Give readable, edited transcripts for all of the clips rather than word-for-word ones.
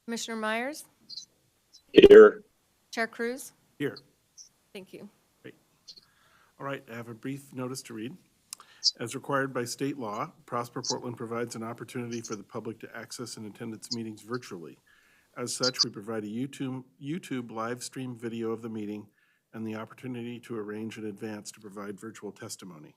Commissioner Myers, Here. Chair Cruz. Here. Thank you. Great. All right, I have a brief notice to read. As required by state law, Prosper Portland provides an opportunity for the public to access and attend its meetings virtually. As such, we provide a YouTube live stream video of the meeting and the opportunity to arrange in advance to provide virtual testimony.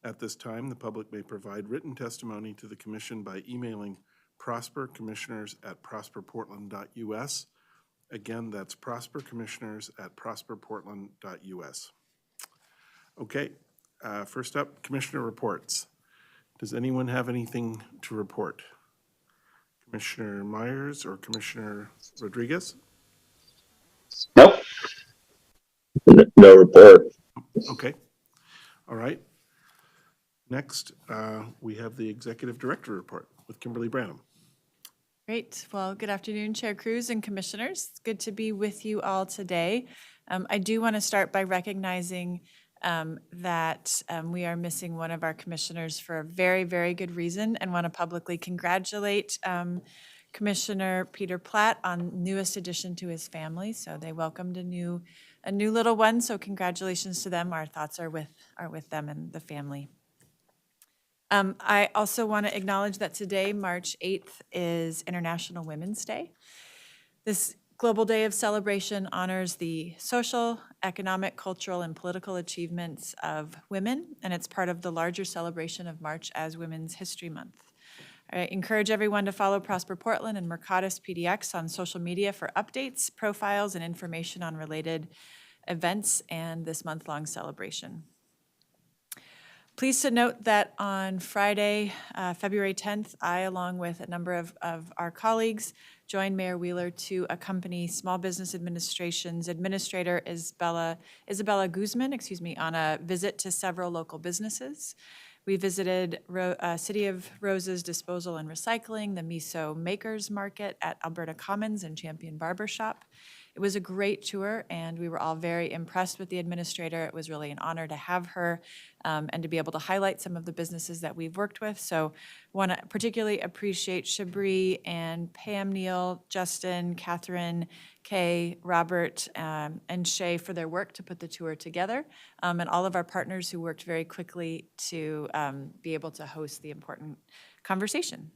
At this time, the public may provide written testimony to the commission by emailing prospercommissioners@prosperportland.us. Again, that's prospercommissioners@prosperportland.us. Okay, first up, commissioner reports. Does anyone have anything to report? Commissioner Myers or Commissioner Rodriguez? Nope. No report. Okay, all right. Next, we have the executive director report with Kimberly Branham. Great. Well, good afternoon, Chair Cruz and Commissioners. It's good to be with you all today. I do want to start by recognizing that we are missing one of our commissioners for a very, very good reason, and want to publicly congratulate Commissioner Peter Platt on newest addition to his family. So they welcomed a new little one. So congratulations to them. Our thoughts are with them and the family. I also want to acknowledge that today, March 8th, is International Women's Day. This global day of celebration honors the social, economic, cultural, and political achievements of women, and it's part of the larger celebration of March as Women's History Month. I encourage everyone to follow Prosper Portland and Mercatus PDX on social media for updates, profiles, and information on related events and this month-long celebration. Pleased to note that on Friday, February 10th, I, along with a number of our colleagues, joined Mayor Wheeler to accompany Small Business Administration's Administrator Isabella Guzman, on a visit to several local businesses. We visited City of Roses Disposal and Recycling, the Miso Makers Market at Alberta Commons and Champion Barbershop. It was a great tour, and we were all very impressed with the administrator. It was really an honor to have her and to be able to highlight some of the businesses that we've worked with. So want to particularly appreciate Shabri and Pam Neal, Justin, Catherine, Kay, Robert, and Shay for their work to put the tour together, and all of our partners who worked very quickly to be able to host the important conversation.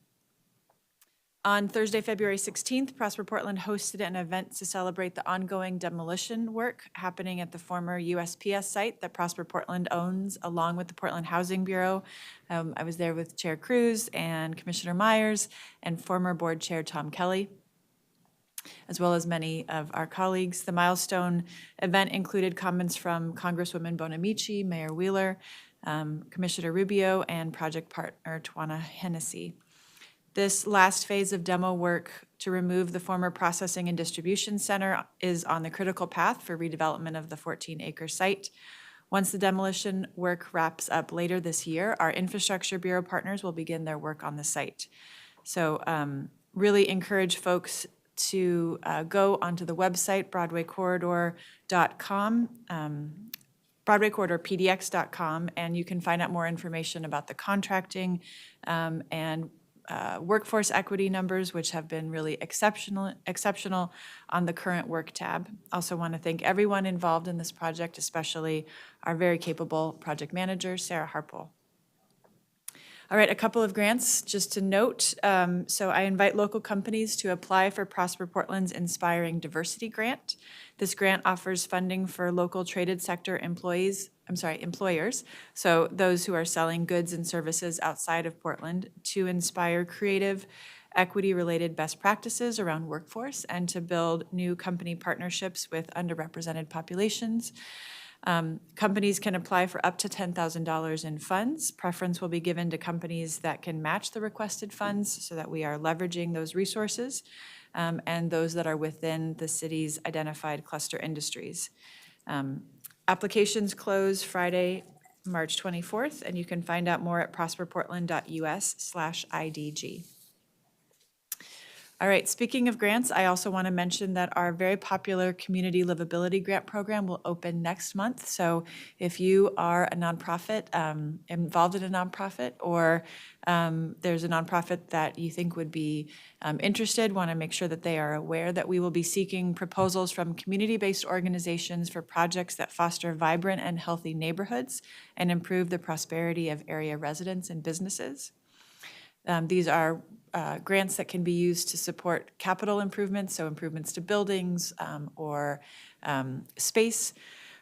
On Thursday, February 16th, Prosper Portland hosted an event to celebrate the ongoing demolition work happening at the former USPS site that Prosper Portland owns, along with the Portland Housing Bureau. I was there with Chair Cruz and Commissioner Myers and former board chair Tom Kelly, as well as many of our colleagues. The milestone event included comments from Congresswoman Bonamici, Mayor Wheeler, Commissioner Rubio, and project partner Tawana Hennessy. This last phase of demo work to remove the former processing and distribution center is on the critical path for redevelopment of the 14-acre site. Once the demolition work wraps up later this year, our Infrastructure Bureau partners will begin their work on the site. So really encourage folks to go onto the website, BroadwayCorridor.com, BroadwayCorridorPDX.com, and you can find out more information about the contracting and workforce equity numbers, which have been really exceptional on the current work tab. Also want to thank everyone involved in this project, especially our very capable project manager, Sarah Harpole. All right, a couple of grants just to note. So I invite local companies to apply for Prosper Portland's Inspiring Diversity Grant. This grant offers funding for local traded sector employers, so those who are selling goods and services outside of Portland, to inspire creative, equity-related best practices around workforce and to build new company partnerships with underrepresented populations. Companies can apply for up to $10,000 in funds. Preference will be given to companies that can match the requested funds so that we are leveraging those resources and those that are within the city's identified cluster industries. Applications close Friday, March 24th, and you can find out more at prosperportland.us/IDG. All right, speaking of grants, I also want to mention that our very popular Community Livability Grant Program will open next month. So if you are a nonprofit, involved in a nonprofit, or there's a nonprofit that you think would be interested, want to make sure that they are aware that we will be seeking proposals from community-based organizations for projects that foster vibrant and healthy neighborhoods and improve the prosperity of area residents and businesses. These are grants that can be used to support capital improvements, so improvements to buildings or space.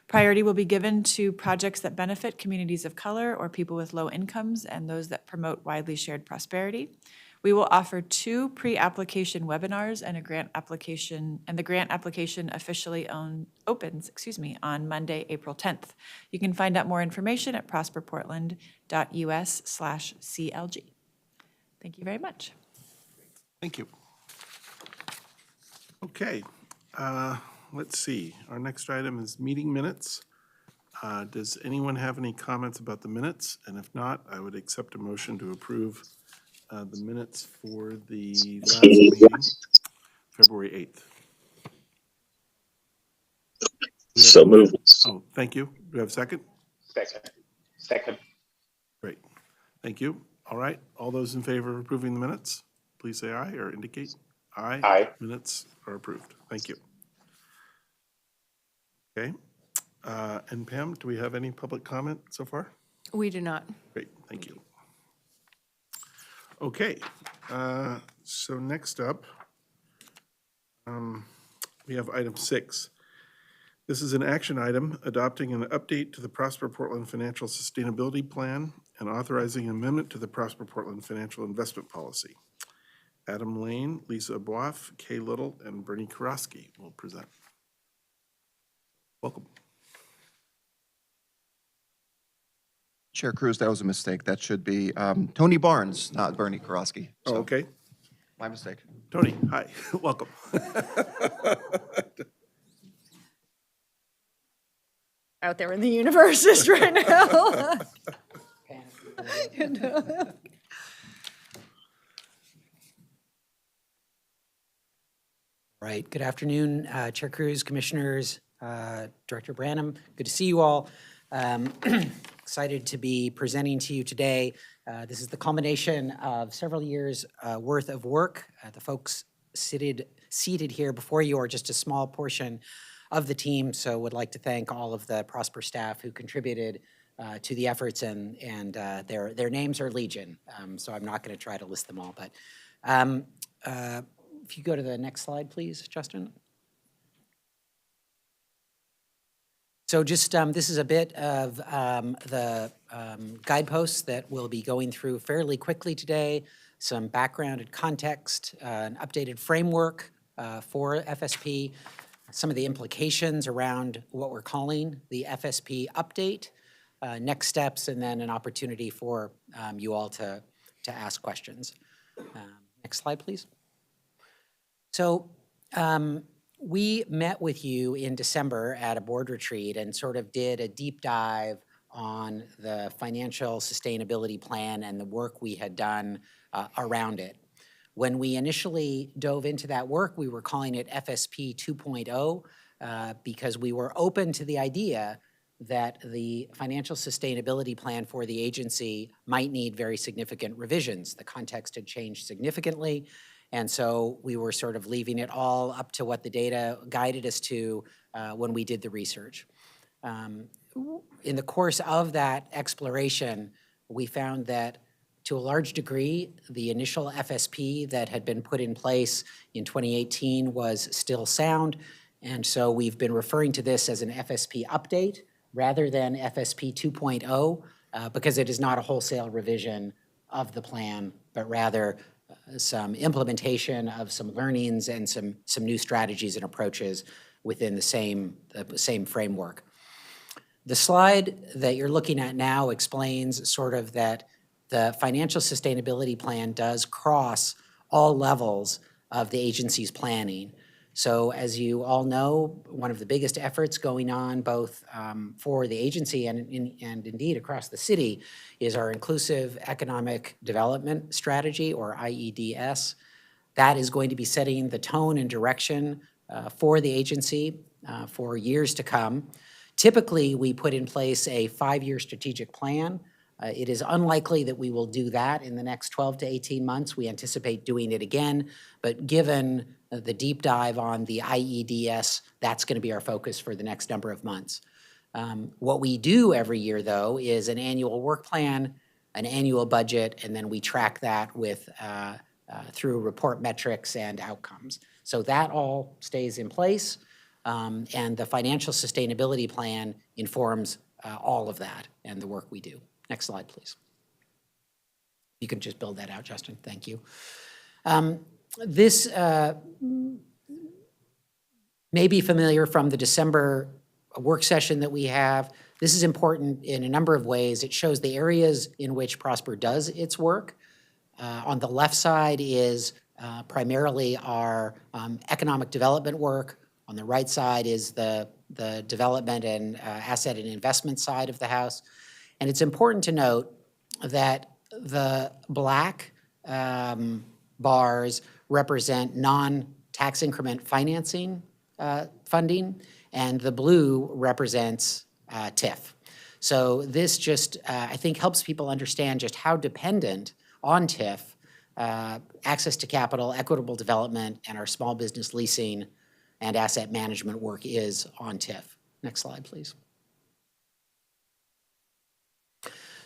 Priority will be given to projects that benefit communities of color or people with low incomes and those that promote widely shared prosperity. We will offer 2 pre-application webinars and a grant application, and the grant application officially opens on Monday, April 10th. You can find out more information at prosperportland.us/CLG. Thank you very much. Thank you. Okay, let's see. Our next item is meeting minutes. Does anyone have any comments about the minutes? And if not, I would accept a motion to approve the minutes for the last meeting, February 8th. So moved. Oh, thank you. Do we have a second? Second. Great. Thank you. All right. All those in favor of approving the minutes, please say aye or indicate. Aye. Aye. Minutes are approved. Thank you. Okay. And Pam, do we have any public comment so far? We do not. Great, thank you. Okay, so next up, we have item 6. This is an action item adopting an update to the Prosper Portland Financial Sustainability Plan and authorizing an amendment to the Prosper Portland Financial Investment Policy. Adam Lane, Lisa Boif, Kay Little, and Bernie Karosky will present. Welcome. Chair Cruz, that was a mistake. That should be Tony Barnes, not Bernie Karosky. Oh, So, okay. my mistake. Tony, hi, welcome. Out there in the universe just right now. You know? Right. Good afternoon, Chair Cruz, Commissioners, Director Branham. Good to see you all. Excited to be presenting to you today. This is the culmination of several years' worth of work. The folks seated here before you are just a small portion of the team, so would like to thank all of the Prosper staff who contributed to the efforts, and their names are legion, so I'm not going to try to list them all. But if you go to the next slide, please, Justin. So just, this is a bit of the guideposts that we'll be going through fairly quickly today, some background and context, an updated framework for FSP, some of the implications around what we're calling the FSP update, next steps, and then an opportunity for you all to ask questions. Next slide, please. So, we met with you in December at a board retreat and sort of did a deep dive on the financial sustainability plan and the work we had done around it. When we initially dove into that work, we were calling it FSP 2.0 because we were open to the idea that the financial sustainability plan for the agency might need very significant revisions. The context had changed significantly. And so we were sort of leaving it all up to what the data guided us to when we did the research. In the course of that exploration, we found that to a large degree, the initial FSP that had been put in place in 2018 was still sound. And so we've been referring to this as an FSP update rather than FSP 2.0 because it is not a wholesale revision of the plan, but rather some implementation of some learnings and some new strategies and approaches within the same framework. The slide that you're looking at now explains sort of that the financial sustainability plan does cross all levels of the agency's planning. So as you all know, one of the biggest efforts going on both for the agency and indeed across the city is our Inclusive Economic Development Strategy, or IEDS. That is going to be setting the tone and direction for the agency for years to come. Typically, we put in place a 5-year strategic plan. It is unlikely that we will do that in the next 12 to 18 months. We anticipate doing it again, but given the deep dive on the IEDS, that's going to be our focus for the next number of months. What we do every year, though, is an annual work plan, an annual budget, and then we track that with through report metrics and outcomes. So that all stays in place, and the financial sustainability plan informs all of that and the work we do. Next slide, please. You can just build that out, Justin. Thank you. This may be familiar from the December work session that we have. This is important in a number of ways. It shows the areas in which Prosper does its work. On the left side is primarily our economic development work. On the right side is the development and asset and investment side of the house. And it's important to note that the black bars represent non-tax increment financing funding, and the blue represents TIF. So this just, I think, helps people understand just how dependent on TIF, access to capital, equitable development, and our small business leasing and asset management work is on TIF. Next slide, please.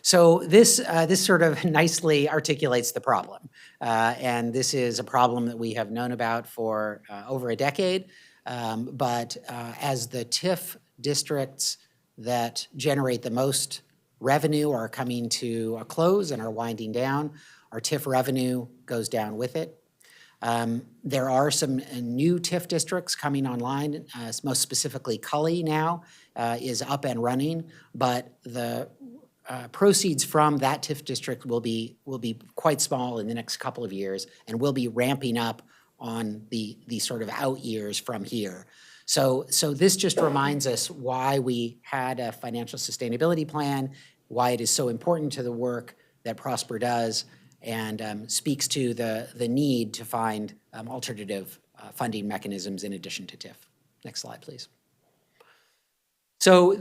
So this sort of nicely articulates the problem. And this is a problem that we have known about for over a decade. But as the TIF districts that generate the most revenue are coming to a close and are winding down, our TIF revenue goes down with it. There are some new TIF districts coming online, most specifically Cully now is up and running, but the proceeds from that TIF district will be quite small in the next couple of years, and will be ramping up on the sort of out years from here. So this just reminds us why we had a financial sustainability plan, why it is so important to the work that Prosper does, and speaks to the need to find alternative funding mechanisms in addition to TIF. Next slide, please. So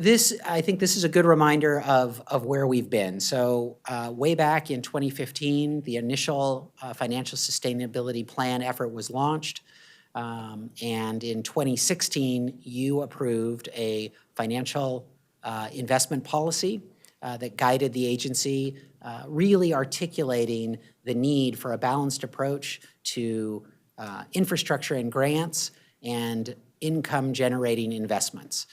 I think this is a good reminder of where we've been. So way back in 2015, the initial financial sustainability plan effort was launched. And in 2016, you approved a financial investment policy that guided the agency, really articulating the need for a balanced approach to infrastructure and grants and income-generating investments.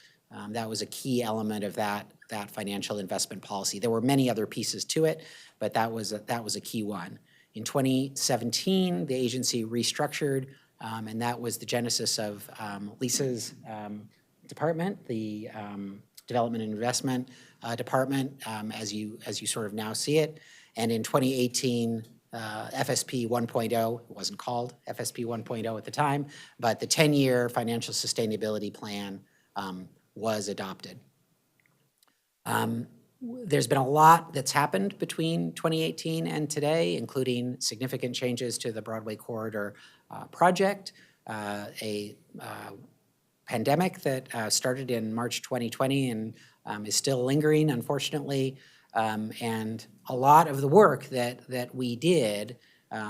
That was a key element of that financial investment policy. There were many other pieces to it, but that was a key one. In 2017, the agency restructured, and that was the genesis of Lisa's department, the Development and Investment Department, as you sort of now see it. And in 2018, FSP 1.0, it wasn't called FSP 1.0 at the time, but the 10-year financial sustainability plan was adopted. There's been a lot that's happened between 2018 and today, including significant changes to the Broadway Corridor project, a pandemic that started in March 2020 and is still lingering, unfortunately, and a lot of the work that we did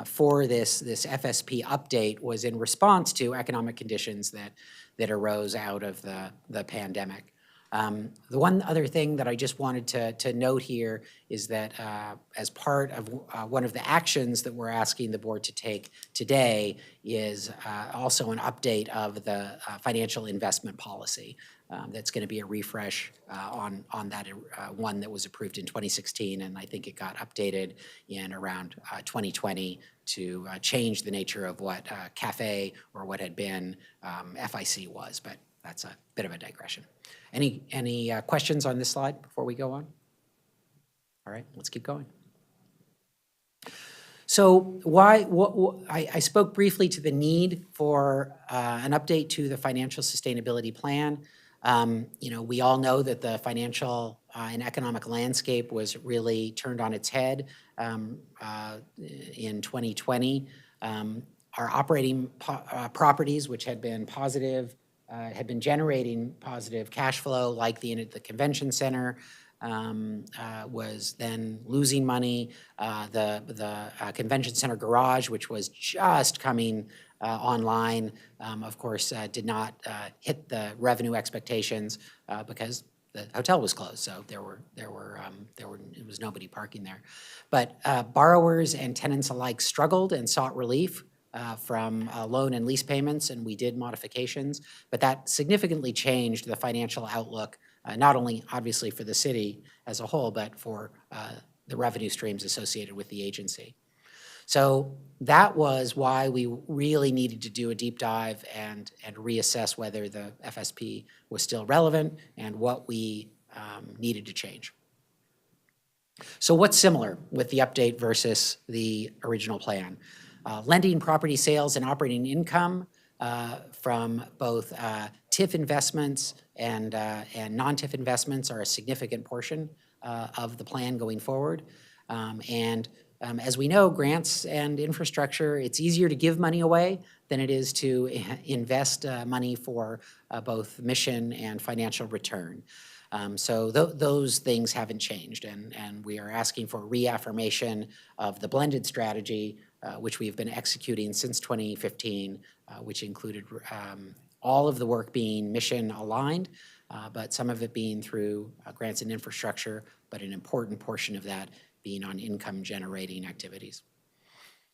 for this FSP update was in response to economic conditions that arose out of the pandemic. The one other thing that I just wanted to note here is that as part of one of the actions that we're asking the board to take today is also an update of the financial investment policy. That's going to be a refresh on that one that was approved in 2016, and I think it got updated in around 2020 to change the nature of what CAFE or what had been FIC was, but that's a bit of a digression. Any questions on this slide before we go on? All right, let's keep going. So I spoke briefly to the need for an update to the financial sustainability plan. We all know that the financial and economic landscape was really turned on its head in 2020. our operating properties, which had been positive, had been generating positive cash flow, like the convention center, was then losing money. The convention center garage, which was just coming online, of course, did not hit the revenue expectations because the hotel was closed, so there was nobody parking there. But borrowers and tenants alike struggled and sought relief from loan and lease payments, and we did modifications. But that significantly changed the financial outlook, not only obviously for the city as a whole, but for the revenue streams associated with the agency. So that was why we really needed to do a deep dive and reassess whether the FSP was still relevant and what we needed to change. So what's similar with the update versus the original plan? Lending, property sales, and operating income from both TIF investments and non-TIF investments are a significant portion of the plan going forward. As we know, grants and infrastructure, it's easier to give money away than it is to invest money for both mission and financial return. So those things haven't changed, and we are asking for reaffirmation of the blended strategy, which we've been executing since 2015, which included all of the work being mission aligned, but some of it being through grants and infrastructure, but an important portion of that being on income-generating activities.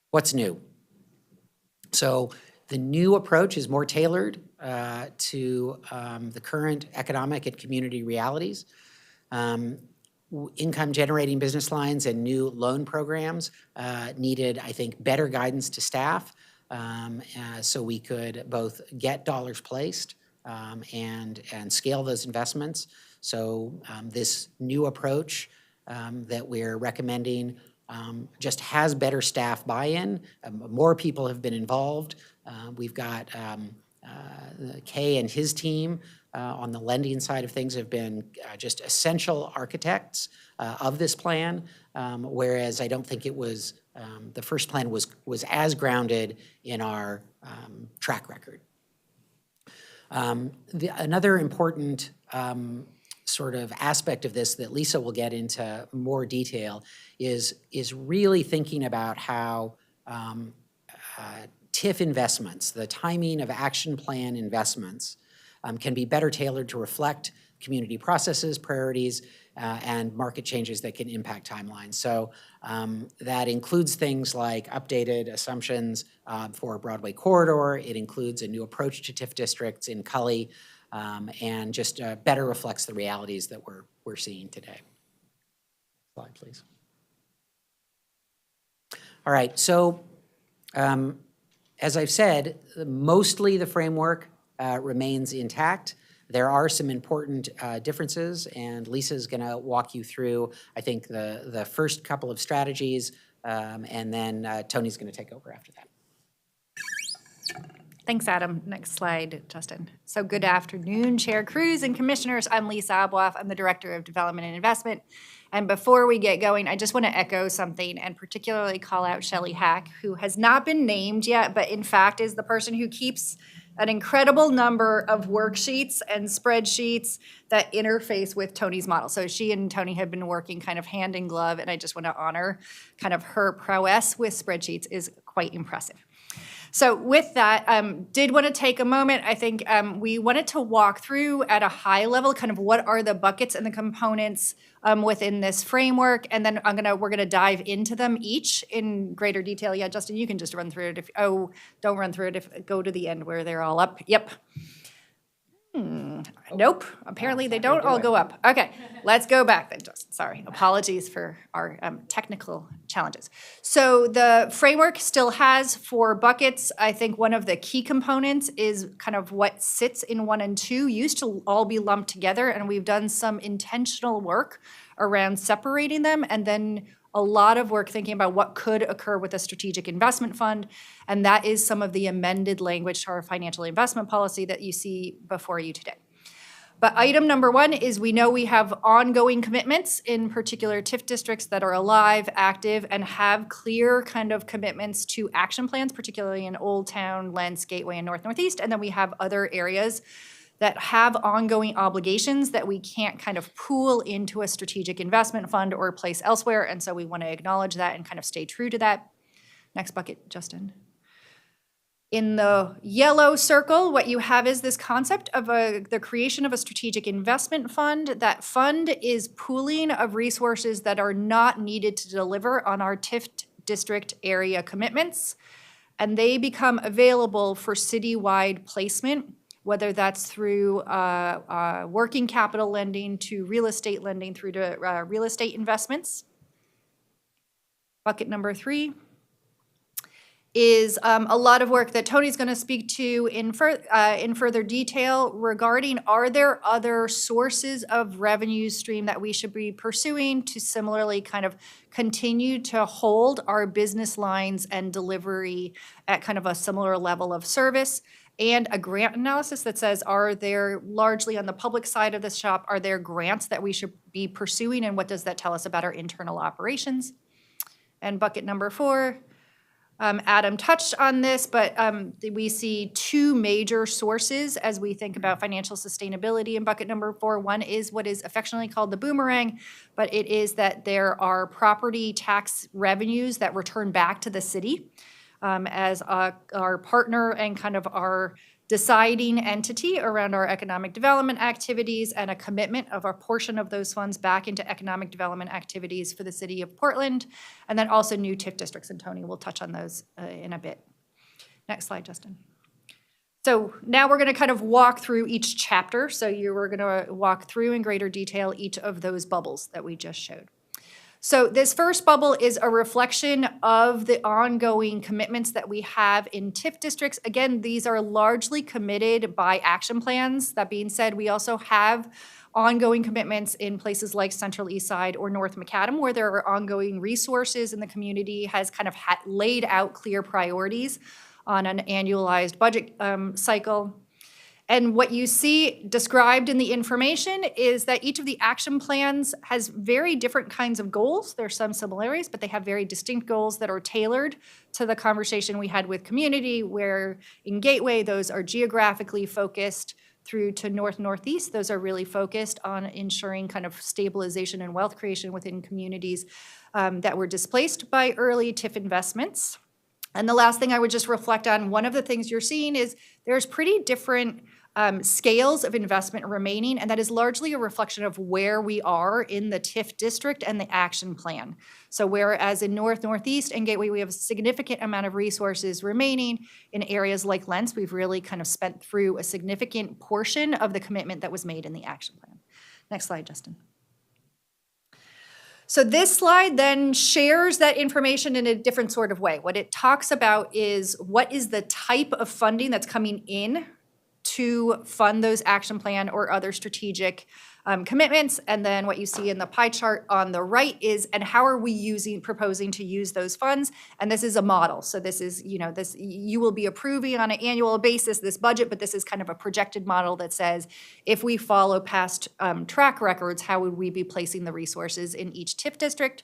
What's new? So the new approach is more tailored to the current economic and community realities. Income-generating business lines and new loan programs needed, I think, better guidance to staff so we could both get dollars placed and scale those investments. So this new approach that we're recommending just has better staff buy-in. More people have been involved. We've got Kay and his team on the lending side of things have been just essential architects of this plan, whereas I don't think it was, the first plan was as grounded in our track record. Another important sort of aspect of this that Lisa will get into more detail is really thinking about how TIF investments, the timing of action plan investments, can be better tailored to reflect community processes, priorities, and market changes that can impact timelines. So that includes things like updated assumptions for a Broadway corridor. It includes a new approach to TIF districts in Cully, and just better reflects the realities that we're seeing today. Slide, please. All right, so as I've said, mostly the framework remains intact. There are some important differences, and Lisa's going to walk you through, I think, the first couple of strategies, and then Tony's going to take over after that. Thanks, Adam. Next slide, Justin. So good afternoon, Chair Cruz and Commissioners. I'm Lisa Abloff. I'm the Director of Development and Investment. And before we get going, I just want to echo something and particularly call out Shelley Hack, who has not been named yet, but in fact is the person who keeps an incredible number of worksheets and spreadsheets that interface with Tony's model. So she and Tony have been working kind of hand in glove, and I just want to honor kind of her prowess with spreadsheets is quite impressive. So with that, did want to take a moment. I think we wanted to walk through at a high level kind of what are the buckets and the components within this framework, and then we're gonna dive into them each in greater detail. Yeah, Justin, you can just run through it. Don't run through it. Go to the end where they're all up. Yep. Nope. Apparently they don't all go up. Okay, let's go back then, Justin. Sorry. Apologies for our technical challenges. So the framework still has 4 buckets. I think one of the key components is kind of what sits in 1 and 2 used to all be lumped together, and we've done some intentional work around separating them, and then a lot of work thinking about what could occur with a strategic investment fund, and that is some of the amended language to our financial investment policy that you see before you today. But item number one is we know we have ongoing commitments in particular TIF districts that are alive, active, and have clear kind of commitments to action plans, particularly in Old Town, Lents, Gateway, and North Northeast. And then we have other areas that have ongoing obligations that we can't kind of pool into a strategic investment fund or place elsewhere. And so we want to acknowledge that and kind of stay true to that. Next bucket, Justin. In the yellow circle, what you have is this concept of the creation of a strategic investment fund. That fund is pooling of resources that are not needed to deliver on our TIF district area commitments. And they become available for citywide placement, whether that's through working capital lending to real estate lending through to real estate investments. Bucket number 3 is a lot of work that Tony's going to speak to in further detail regarding, are there other sources of revenue stream that we should be pursuing to similarly kind of continue to hold our business lines and delivery at kind of a similar level of service, and a grant analysis that says, are there, largely on the public side of the shop, are there grants that we should be pursuing, and what does that tell us about our internal operations? And bucket number 4, Adam touched on this, but we see 2 major sources as we think about financial sustainability in bucket number 4. One is what is affectionately called the boomerang, but it is that there are property tax revenues that return back to the city as our partner and kind of our deciding entity around our economic development activities, and a commitment of a portion of those funds back into economic development activities for the city of Portland, and then also new TIF districts, and Tony will touch on those in a bit. Next slide, Justin. So now we're going to kind of walk through each chapter. So we're going to walk through in greater detail each of those bubbles that we just showed. So this first bubble is a reflection of the ongoing commitments that we have in TIF districts. Again, these are largely committed by action plans. That being said, we also have ongoing commitments in places like Central East Side or North Macadam, where there are ongoing resources and the community has kind of laid out clear priorities on an annualized budget cycle. And what you see described in the information is that each of the action plans has very different kinds of goals. There's some similarities, but they have very distinct goals that are tailored to the conversation we had with community, where in Gateway, those are geographically focused through to North Northeast. Those are really focused on ensuring kind of stabilization and wealth creation within communities that were displaced by early TIF investments. And the last thing I would just reflect on, one of the things you're seeing is there's pretty different scales of investment remaining, and that is largely a reflection of where we are in the TIF district and the action plan. So whereas in North Northeast and Gateway, we have a significant amount of resources remaining, in areas like Lents, we've really kind of spent through a significant portion of the commitment that was made in the action plan. Next slide, Justin. So this slide then shares that information in a different sort of way. What it talks about is what is the type of funding that's coming in to fund those action plan or other strategic commitments. And then what you see in the pie chart on the right is, and how are we proposing to use those funds? And this is a model. So this is, you will be approving on an annual basis this budget, but this is kind of a projected model that says, if we follow past track records, how would we be placing the resources in each TIF district?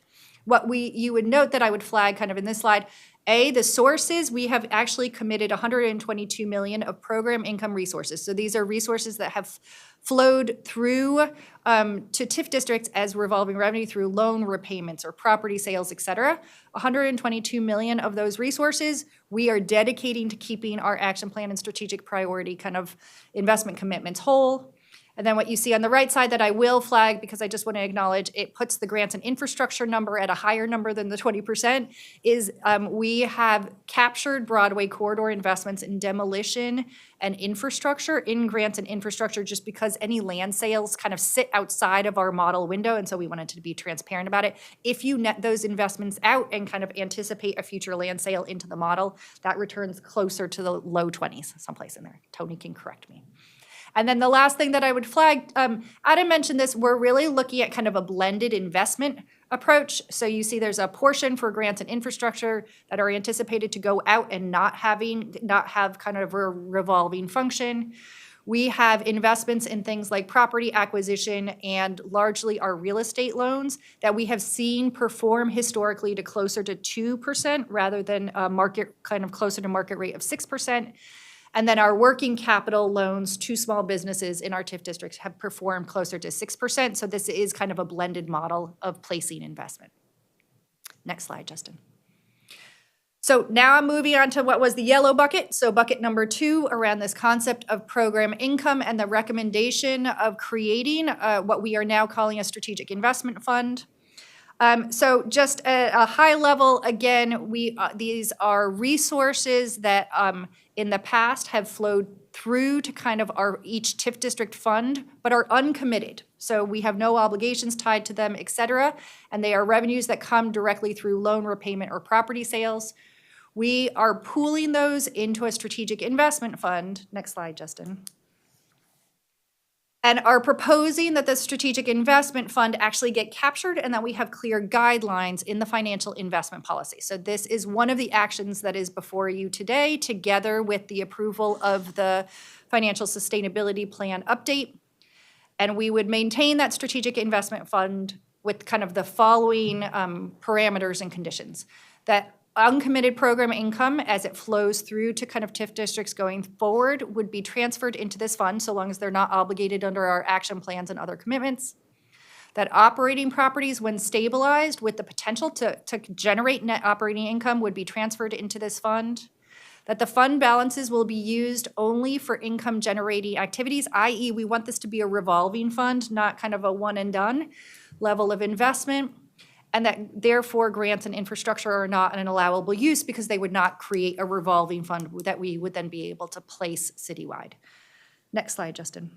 You would note that I would flag kind of in this slide, the sources, we have actually committed $122 million of program income resources. So these are resources that have flowed through to TIF districts as revolving revenue through loan repayments or property sales, et cetera. $122 million of those resources we are dedicating to keeping our action plan and strategic priority kind of investment commitments whole. And then what you see on the right side that I will flag, because I just want to acknowledge, it puts the grants and infrastructure number at a higher number than the 20%, is we have captured Broadway corridor investments in demolition and infrastructure in grants and infrastructure, just because any land sales kind of sit outside of our model window, and so we wanted to be transparent about it. If you net those investments out and kind of anticipate a future land sale into the model, that returns closer to the low 20s, someplace in there. Tony can correct me. And then the last thing that I would flag, Adam mentioned this, we're really looking at kind of a blended investment approach. So you see there's a portion for grants and infrastructure that are anticipated to go out and not have kind of a revolving function. We have investments in things like property acquisition and largely our real estate loans that we have seen perform historically to closer to 2% rather than a market, kind of closer to market rate of 6%. And then our working capital loans to small businesses in our TIF districts have performed closer to 6%. So this is kind of a blended model of placing investment. Next slide, Justin. So now I'm moving on to what was the yellow bucket. So bucket number 2 around this concept of program income and the recommendation of creating what we are now calling a strategic investment fund. So just at a high level, again, these are resources that in the past have flowed through to kind of our each TIF district fund, but are uncommitted. So we have no obligations tied to them, et cetera, and they are revenues that come directly through loan repayment or property sales. We are pooling those into a strategic investment fund. Next slide, Justin. And are proposing that the strategic investment fund actually get captured and that we have clear guidelines in the financial investment policy. So this is one of the actions that is before you today, together with the approval of the financial sustainability plan update. And we would maintain that strategic investment fund with kind of the following parameters and conditions. That uncommitted program income as it flows through to kind of TIF districts going forward would be transferred into this fund so long as they're not obligated under our action plans and other commitments. That operating properties, when stabilized with the potential to generate net operating income, would be transferred into this fund. That the fund balances will be used only for income generating activities, i.e. we want this to be a revolving fund, not kind of a one and done level of investment. And that therefore grants and infrastructure are not an allowable use because they would not create a revolving fund that we would then be able to place citywide. Next slide, Justin.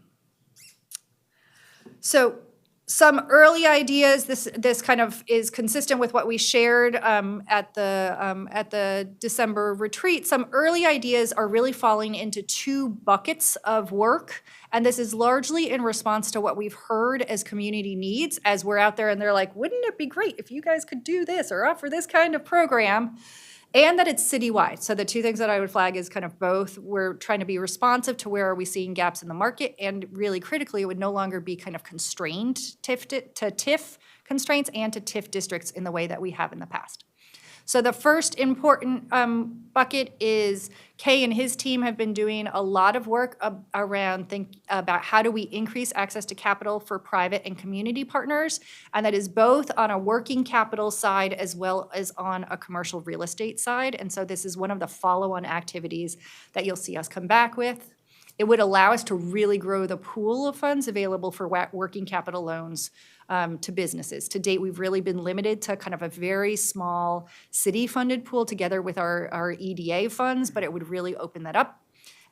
So some early ideas, this kind of is consistent with what we shared at the December retreat. Some early ideas are really falling into 2 buckets of work. And this is largely in response to what we've heard as community needs as we're out there and they're like, wouldn't it be great if you guys could do this or offer this kind of program? And that it's citywide. So the 2 things that I would flag is kind of both. We're trying to be responsive to where are we seeing gaps in the market, and really critically, it would no longer be kind of constrained to TIF constraints and to TIF districts in the way that we have in the past. So the first important bucket is Kay and his team have been doing a lot of work around about how do we increase access to capital for private and community partners, and that is both on a working capital side as well as on a commercial real estate side. And so this is one of the follow-on activities that you'll see us come back with. It would allow us to really grow the pool of funds available for working capital loans to businesses. To date, we've really been limited to kind of a very small city-funded pool together with our EDA funds, but it would really open that up.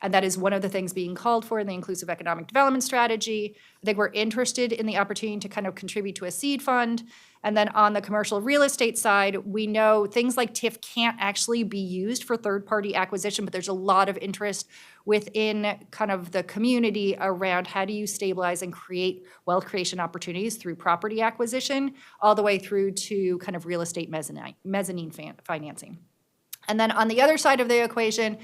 And that is one of the things being called for in the Inclusive Economic Development Strategy. I think we're interested in the opportunity to kind of contribute to a seed fund. And then on the commercial real estate side, we know things like TIF can't actually be used for third-party acquisition, but there's a lot of interest within kind of the community around how do you stabilize and create wealth creation opportunities through property acquisition, all the way through to kind of real estate mezzanine financing. And then on the other side of the equation,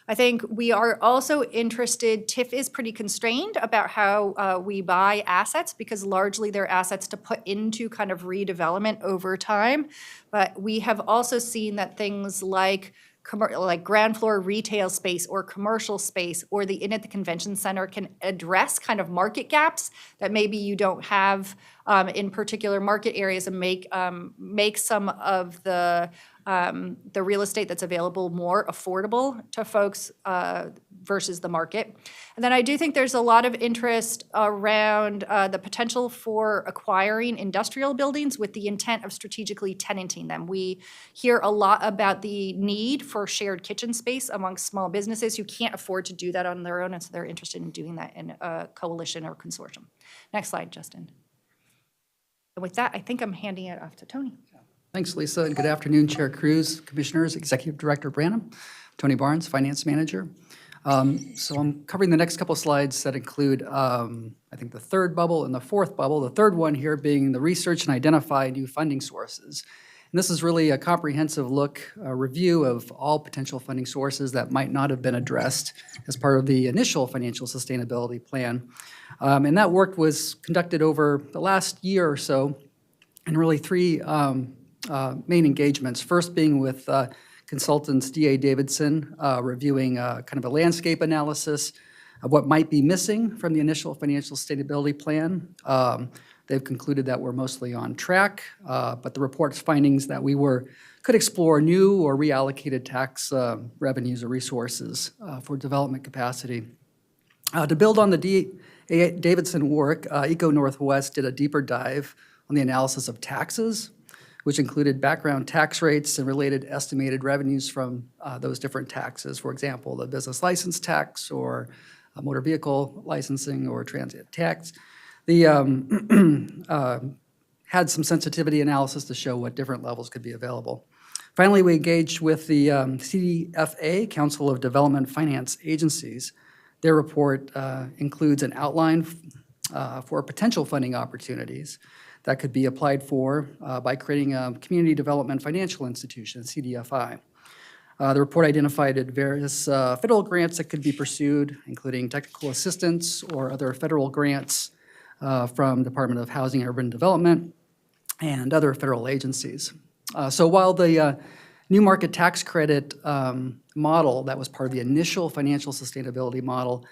I think we are also interested, TIF is pretty constrained about how we buy assets because largely they're assets to put into kind of redevelopment over time. But we have also seen that things like ground floor retail space or commercial space or the Inn at the Convention Center can address kind of market gaps that maybe you don't have in particular market areas and make some of the real estate that's available more affordable to folks versus the market. And then I do think there's a lot of interest around the potential for acquiring industrial buildings with the intent of strategically tenanting them. We hear a lot about the need for shared kitchen space amongst small businesses who can't afford to do that on their own, and so they're interested in doing that in a coalition or consortium. Next slide, Justin. And with that, I think I'm handing it off to Tony. Thanks, Lisa, and good afternoon, Chair Cruz, Commissioners, Executive Director Branham, Tony Barnes, Finance Manager. So I'm covering the next couple slides that include, I think, the third bubble and the fourth bubble, the third one here being the research and identify new funding sources. And this is really a comprehensive look, a review of all potential funding sources that might not have been addressed as part of the initial financial sustainability plan. And that work was conducted over the last year or so in really three main engagements. First being with consultants D.A. Davidson, reviewing kind of a landscape analysis of what might be missing from the initial financial sustainability plan. They've concluded that we're mostly on track, but the report's findings that we could explore new or reallocated tax revenues or resources for development capacity. To build on the D.A. Davidson work, Eco Northwest did a deeper dive on the analysis of taxes, which included background tax rates and related estimated revenues from those different taxes. For example, the business license tax or motor vehicle licensing or transit tax. The had some sensitivity analysis to show what different levels could be available. Finally, we engaged with the CDFA, Council of Development Finance Agencies. Their report includes an outline for potential funding opportunities that could be applied for by creating a Community Development Financial Institution, CDFI. The report identified various federal grants that could be pursued, including technical assistance or other federal grants from Department of Housing and Urban Development and other federal agencies. So while the new market tax credit model that was part of the initial financial sustainability model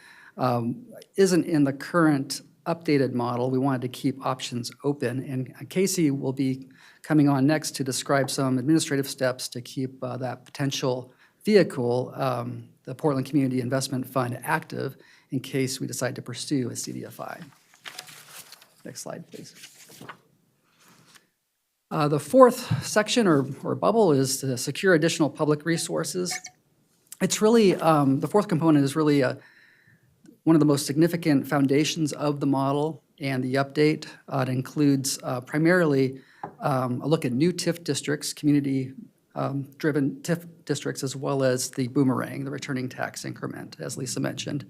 isn't in the current updated model, we wanted to keep options open. And Casey will be coming on next to describe some administrative steps to keep that potential vehicle, the Portland Community Investment Fund, active in case we decide to pursue a CDFI. Next slide, please. The fourth section or bubble is to secure additional public resources. It's really, the fourth component is really one of the most significant foundations of the model and the update. It includes primarily a look at new TIF districts, community-driven TIF districts, as well as the boomerang, the returning tax increment, as Lisa mentioned.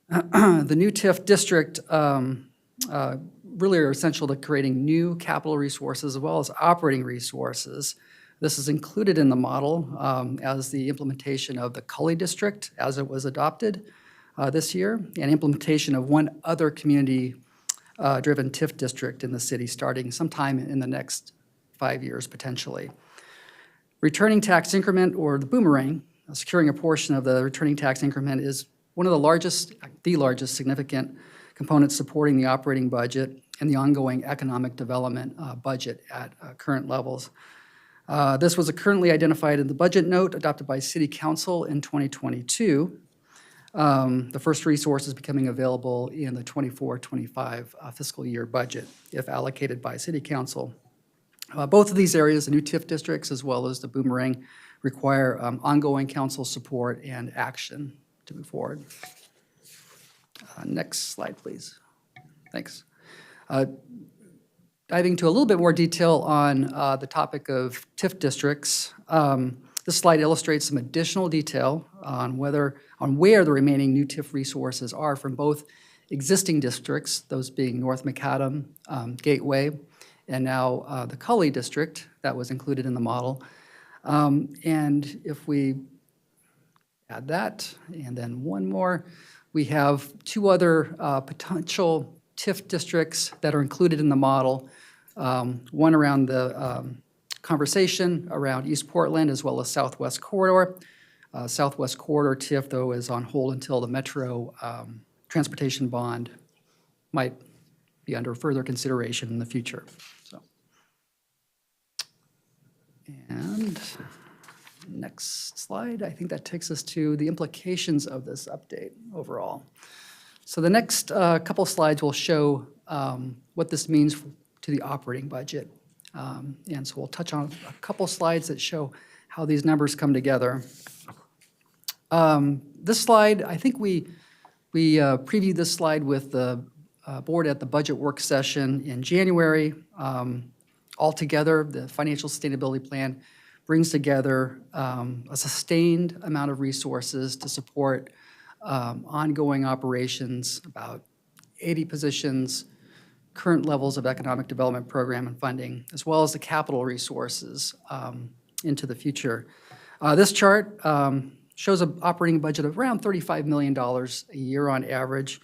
The new TIF district really are essential to creating new capital resources as well as operating resources. This is included in the model as the implementation of the Cully District as it was adopted this year, and implementation of one other community-driven TIF district in the city starting sometime in the next 5 years potentially. Returning tax increment, or the boomerang, securing a portion of the returning tax increment, is one of the largest significant components supporting the operating budget and the ongoing economic development budget at current levels. This was currently identified in the budget note adopted by City Council in 2022. The first resource is becoming available in the 24-25 fiscal year budget if allocated by City Council. Both of these areas, the new TIF districts as well as the boomerang, require ongoing council support and action to move forward. Next slide, please. Thanks. Diving into a little bit more detail on the topic of TIF districts, this slide illustrates some additional detail on where the remaining new TIF resources are from both existing districts, those being North Macadam, Gateway, and now the Cully District that was included in the model. And if we add that, and then one more, we have two other potential TIF districts that are included in the model, one around the conversation around East Portland as well as Southwest Corridor. Southwest Corridor TIF, though, is on hold until the Metro transportation bond might be under further consideration in the future. So, and next slide, I think that takes us to the implications of this update overall. So the next couple slides will show what this means to the operating budget. And so we'll touch on a couple slides that show how these numbers come together. This slide, I think we previewed this slide with the board at the budget work session in January. Altogether, the financial sustainability plan brings together a sustained amount of resources to support ongoing operations, about 80 positions, current levels of economic development program and funding, as well as the capital resources into the future. This chart shows an operating budget of around $35 million a year on average.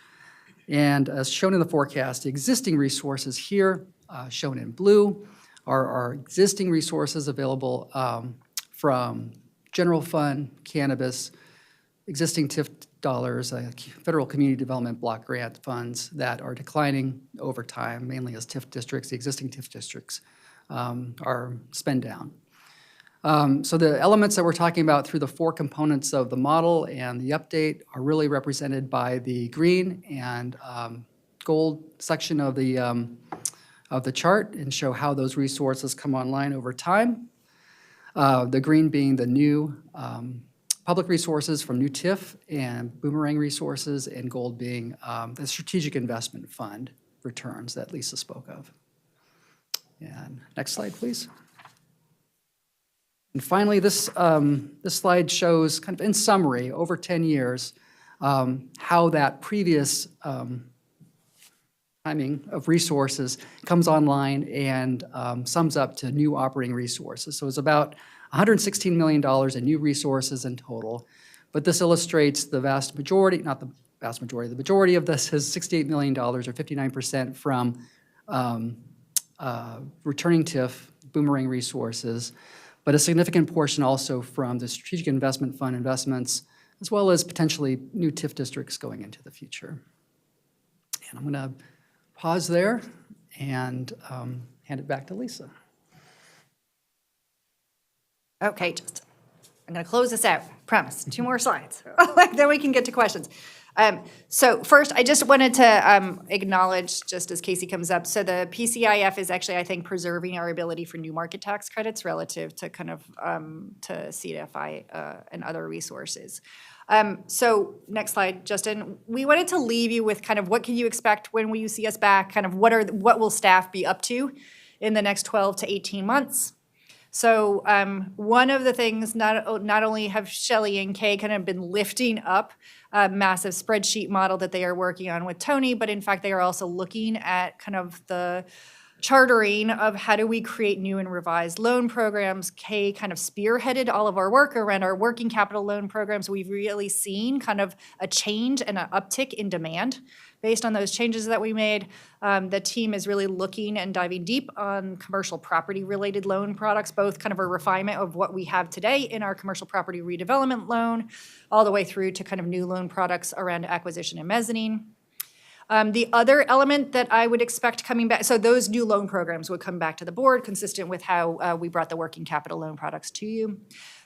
And as shown in the forecast, the existing resources here, shown in blue, are our existing resources available from general fund, cannabis, existing TIF dollars, federal community development block grant funds that are declining over time, mainly as TIF districts, the existing TIF districts, are spent down. So the elements that we're talking about through the 4 components of the model and the update are really represented by the green and gold section of the chart and show how those resources come online over time. The green being the new public resources from new TIF and Boomerang resources, and gold being the strategic investment fund returns that Lisa spoke of. And next slide, please. And finally, this slide shows, kind of in summary, over 10 years, how that previous timing of resources comes online and sums up to new operating resources. So it's about $116 million in new resources in total. But this illustrates the vast majority, not the vast majority, the majority of this is $68 million, or 59%, from returning TIF, Boomerang resources, but a significant portion also from the Strategic Investment Fund investments, as well as potentially new TIF districts going into the future. And I'm going to pause there and hand it back to Lisa. Okay, Justin. I'm going to close this out. Promise. 2 more slides. Then we can get to questions. So first, I just wanted to acknowledge, just as Casey comes up, so the PCIF is actually, I think, preserving our ability for new market tax credits relative to kind of to CDFI and other resources. So next slide, Justin. We wanted to leave you with kind of what can you expect when will you see us back, kind of what will staff be up to in the next 12 to 18 months. So one of the things, not only have Shelley and Kay kind of been lifting up a massive spreadsheet model that they are working on with Tony, but in fact, they are also looking at kind of the chartering of how do we create new and revised loan programs. Kay kind of spearheaded all of our work around our working capital loan programs. We've really seen kind of a change and an uptick in demand based on those changes that we made. The team is really looking and diving deep on commercial property-related loan products, both kind of a refinement of what we have today in our commercial property redevelopment loan, all the way through to kind of new loan products around acquisition and mezzanine. The other element that I would expect coming back, so those new loan programs would come back to the board, consistent with how we brought the working capital loan products to you.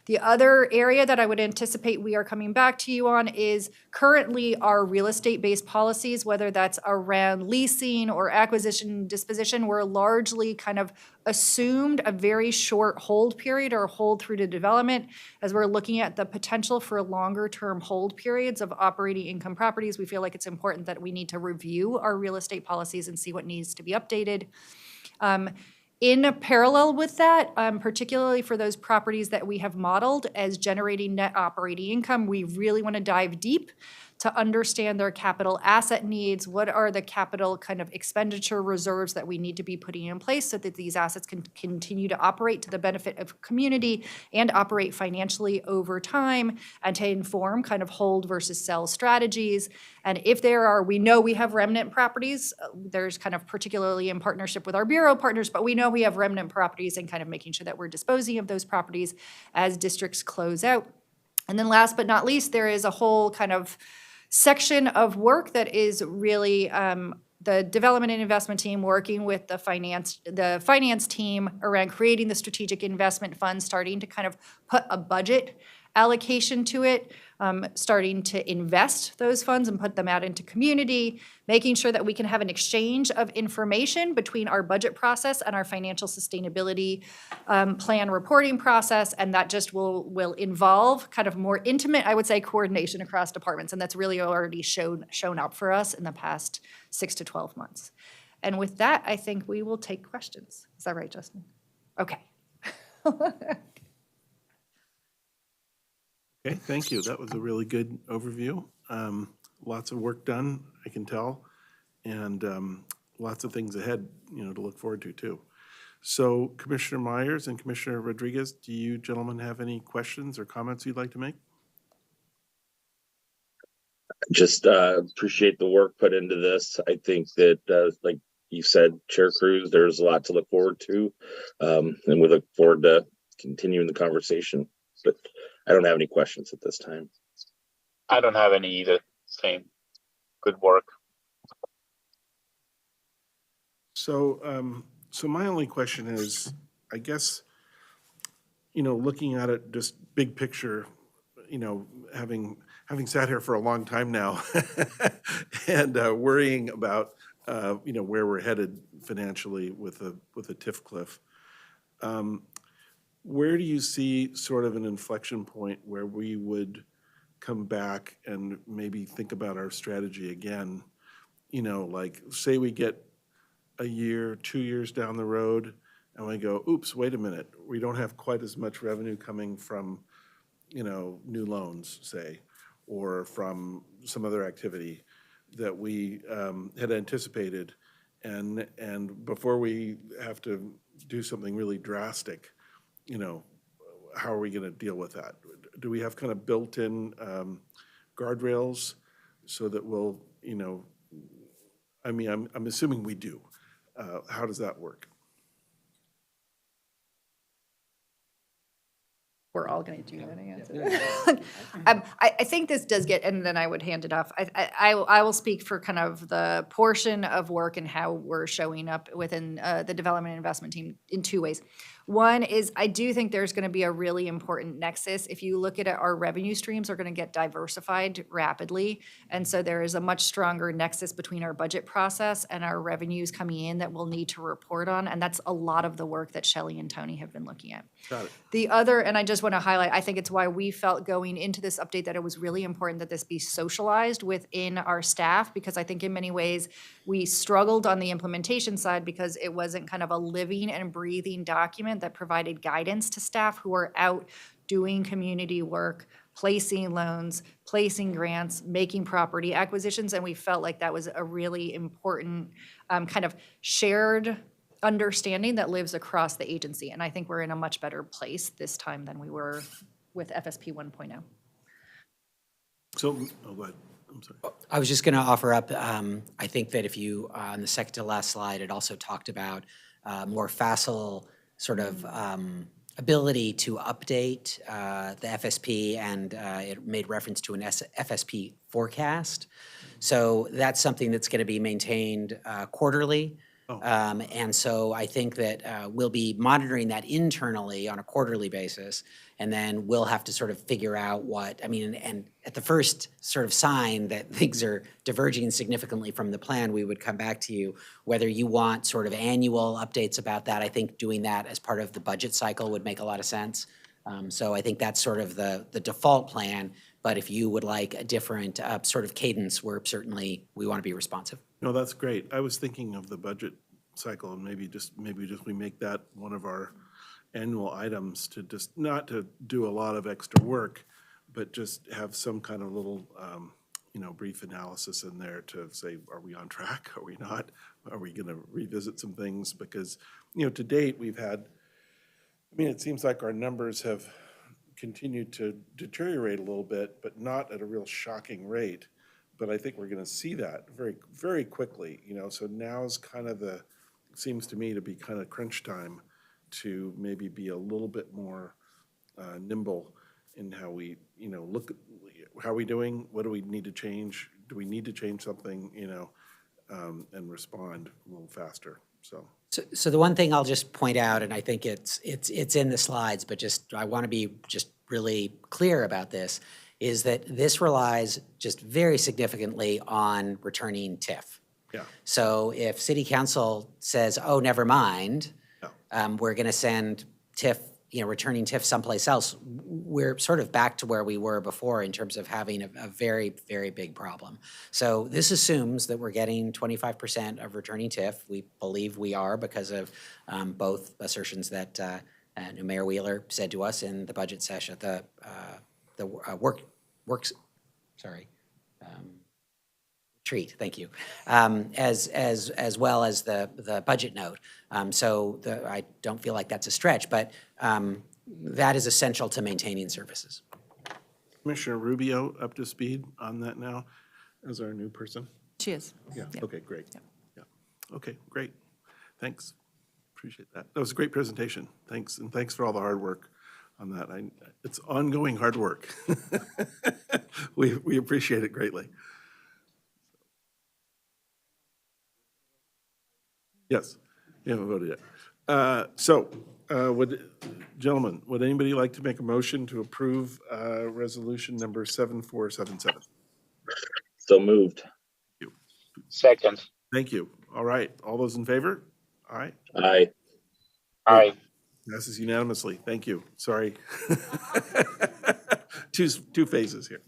The other area that I would anticipate we are coming back to you on is currently our real estate-based policies, whether that's around leasing or acquisition disposition, we're largely kind of assumed a very short hold period or hold through to development. As we're looking at the potential for longer-term hold periods of operating income properties, we feel like it's important that we need to review our real estate policies and see what needs to be updated. In a parallel with that, particularly for those properties that we have modeled as generating net operating income, we really want to dive deep to understand their capital asset needs. What are the capital kind of expenditure reserves that we need to be putting in place so that these assets can continue to operate to the benefit of community and operate financially over time, and to inform kind of hold versus sell strategies. And if there are, we know we have remnant properties, there's kind of particularly in partnership with our bureau partners, but we know we have remnant properties and kind of making sure that we're disposing of those properties as districts close out. And then last but not least, there is a whole kind of section of work that is really the development and investment team working with the finance team around creating the strategic investment fund, starting to kind of put a budget allocation to it, starting to invest those funds and put them out into community, making sure that we can have an exchange of information between our budget process and our financial sustainability plan reporting process, and that just will involve kind of more intimate, I would say, coordination across departments, and that's really already shown up for us in the past 6 to 12 months. And with that, I think we will take questions. Is that right, Justin? Okay. Okay, thank you. That was a really good overview. Lots of work done, I can tell. And lots of things ahead, to look forward to too. So Commissioner Myers and Commissioner Rodriguez, do you gentlemen have any questions or comments you'd like to make? Just appreciate the work put into this. I think that, like you said, Chair Cruz, there's a lot to look forward to. And we look forward to continuing the conversation. But I don't have any questions at this time. I don't have any either. Same. Good work. So, so my only question is, I guess, looking at it just big picture, having sat here for a long time now and worrying about, where we're headed financially with a TIF cliff. Where do you see sort of an inflection point where we would come back and maybe think about our strategy again? Like say we get a year, 2 years down the road and we go, oops, wait a minute, we don't have quite as much revenue coming from, new loans, say, or from some other activity that we had anticipated. And before we have to do something really drastic, how are we going to deal with that? Do we have kind of built-in guardrails so that we'll, I'm assuming we do. How does that work? We're all going to do that, I guess. I think this does get, and then I would hand it off. I will speak for kind of the portion of work and how we're showing up within the development and investment team in two ways. One is I do think there's going to be a really important nexus. If you look at it, our revenue streams are going to get diversified rapidly. And so there is a much stronger nexus between our budget process and our revenues coming in that we'll need to report on. And that's a lot of the work that Shelley and Tony have been looking at. Got it. The other, and I just want to highlight, I think it's why we felt going into this update that it was really important that this be socialized within our staff, because I think in many ways we struggled on the implementation side because it wasn't kind of a living and breathing document that provided guidance to staff who are out doing community work, placing loans, placing grants, making property acquisitions, and we felt like that was a really important kind of shared understanding that lives across the agency. And I think we're in a much better place this time than we were with FSP 1.0. So, go ahead. I'm sorry. I was just going to offer up, I think that if you, on the second to last slide, it also talked about more facile sort of ability to update the FSP, and it made reference to an FSP forecast. So that's something that's going to be maintained quarterly. And so I think that we'll be monitoring that internally on a quarterly basis, and then we'll have to sort of figure out and at the first sort of sign that things are diverging significantly from the plan, we would come back to you. Whether you want sort of annual updates about that, I think doing that as part of the budget cycle would make a lot of sense. So I think that's sort of the default plan, but if you would like a different sort of cadence, we want to be responsive. No, that's great. I was thinking of the budget cycle and maybe we make that one of our annual items to just not to do a lot of extra work, but just have some kind of little, brief analysis in there to say, are we on track? Are we not? Are we going to revisit some things? Because, to date, we've had, it seems like our numbers have continued to deteriorate a little bit, but not at a real shocking rate. But I think we're going to see that very, very quickly, So now's kind of seems to me to be kind of crunch time to maybe be a little bit more nimble in how we, look at how are we doing? What do we need to change? Do we need to change something, and respond a little faster, so. So the one thing I'll just point out, and I think it's in the slides, but I want to be just really clear about this, is that this relies just very significantly on returning TIF. Yeah. So if City Council says, oh, never mind, Yeah. We're going to send TIF, returning TIF someplace else, we're sort of back to where we were before in terms of having a very, very big problem. So this assumes that we're getting 25% of returning TIF. We believe we are because of both assertions that Mayor Wheeler said to us in the budget session, treat, thank you, as well as the budget note. I don't feel like that's a stretch, but that is essential to maintaining services. Commissioner Rubio up to speed on that now as our new person? She is. Yeah, Yep. okay, great. Yeah, okay, great. Thanks. Appreciate that. That was a great presentation. Thanks, and thanks for all the hard work on that. It's ongoing hard work. We appreciate it greatly. Yes, you haven't voted yet. Gentlemen, would anybody like to make a motion to approve resolution number 7477? So moved. Second. Thank you. All right, all those in favor? All right, Aye. Aye. passes unanimously. Thank you. Sorry. Two phases here.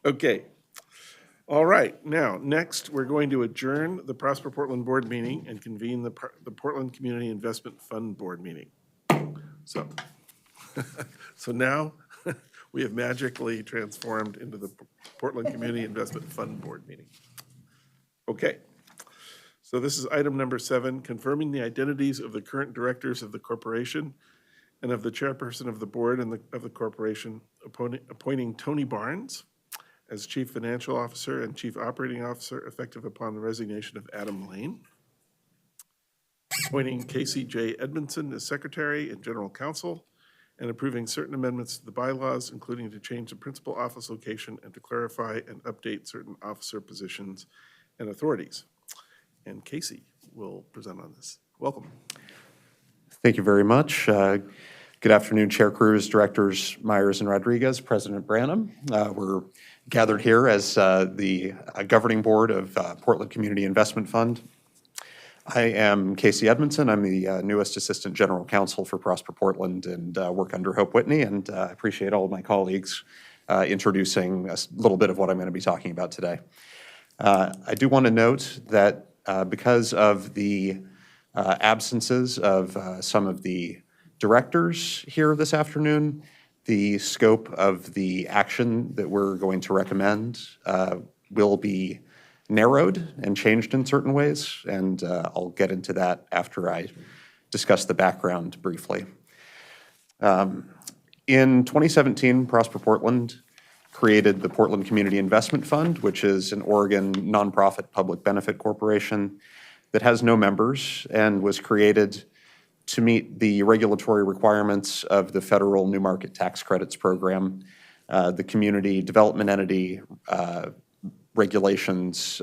Okay. All right, now, next, we're going to adjourn the Prosper Portland Board meeting and convene the Portland Community Investment Fund Board meeting. So, so now, we have magically transformed into the Portland Community Investment Fund Board meeting. Okay, so this is item number 7, confirming the identities of the current directors of the corporation and of the chairperson of the board and of the corporation, appointing Tony Barnes as Chief Financial Officer and Chief Operating Officer effective upon the resignation of Adam Lane. Appointing Casey J. Edmondson as Secretary and General Counsel, and approving certain amendments to the bylaws, including to change the principal office location and to clarify and update certain officer positions and authorities. And Casey will present on this. Welcome. Thank you very much. Good afternoon, Chair Cruz, Directors Myers and Rodriguez, President Branham. We're gathered here as the governing board of Portland Community Investment Fund. I am Casey Edmondson. I'm the newest Assistant General Counsel for Prosper Portland and work under Hope Whitney, and I appreciate all of my colleagues introducing a little bit of what I'm going to be talking about today. I do want to note that because of the absences of some of the directors here this afternoon, the scope of the action that we're going to recommend will be narrowed and changed in certain ways, and I'll get into that after I discuss the background briefly. In 2017, Prosper Portland created the Portland Community Investment Fund, which is an Oregon nonprofit public benefit corporation that has no members and was created to meet the regulatory requirements of the federal New Market Tax Credits program. The community development entity regulations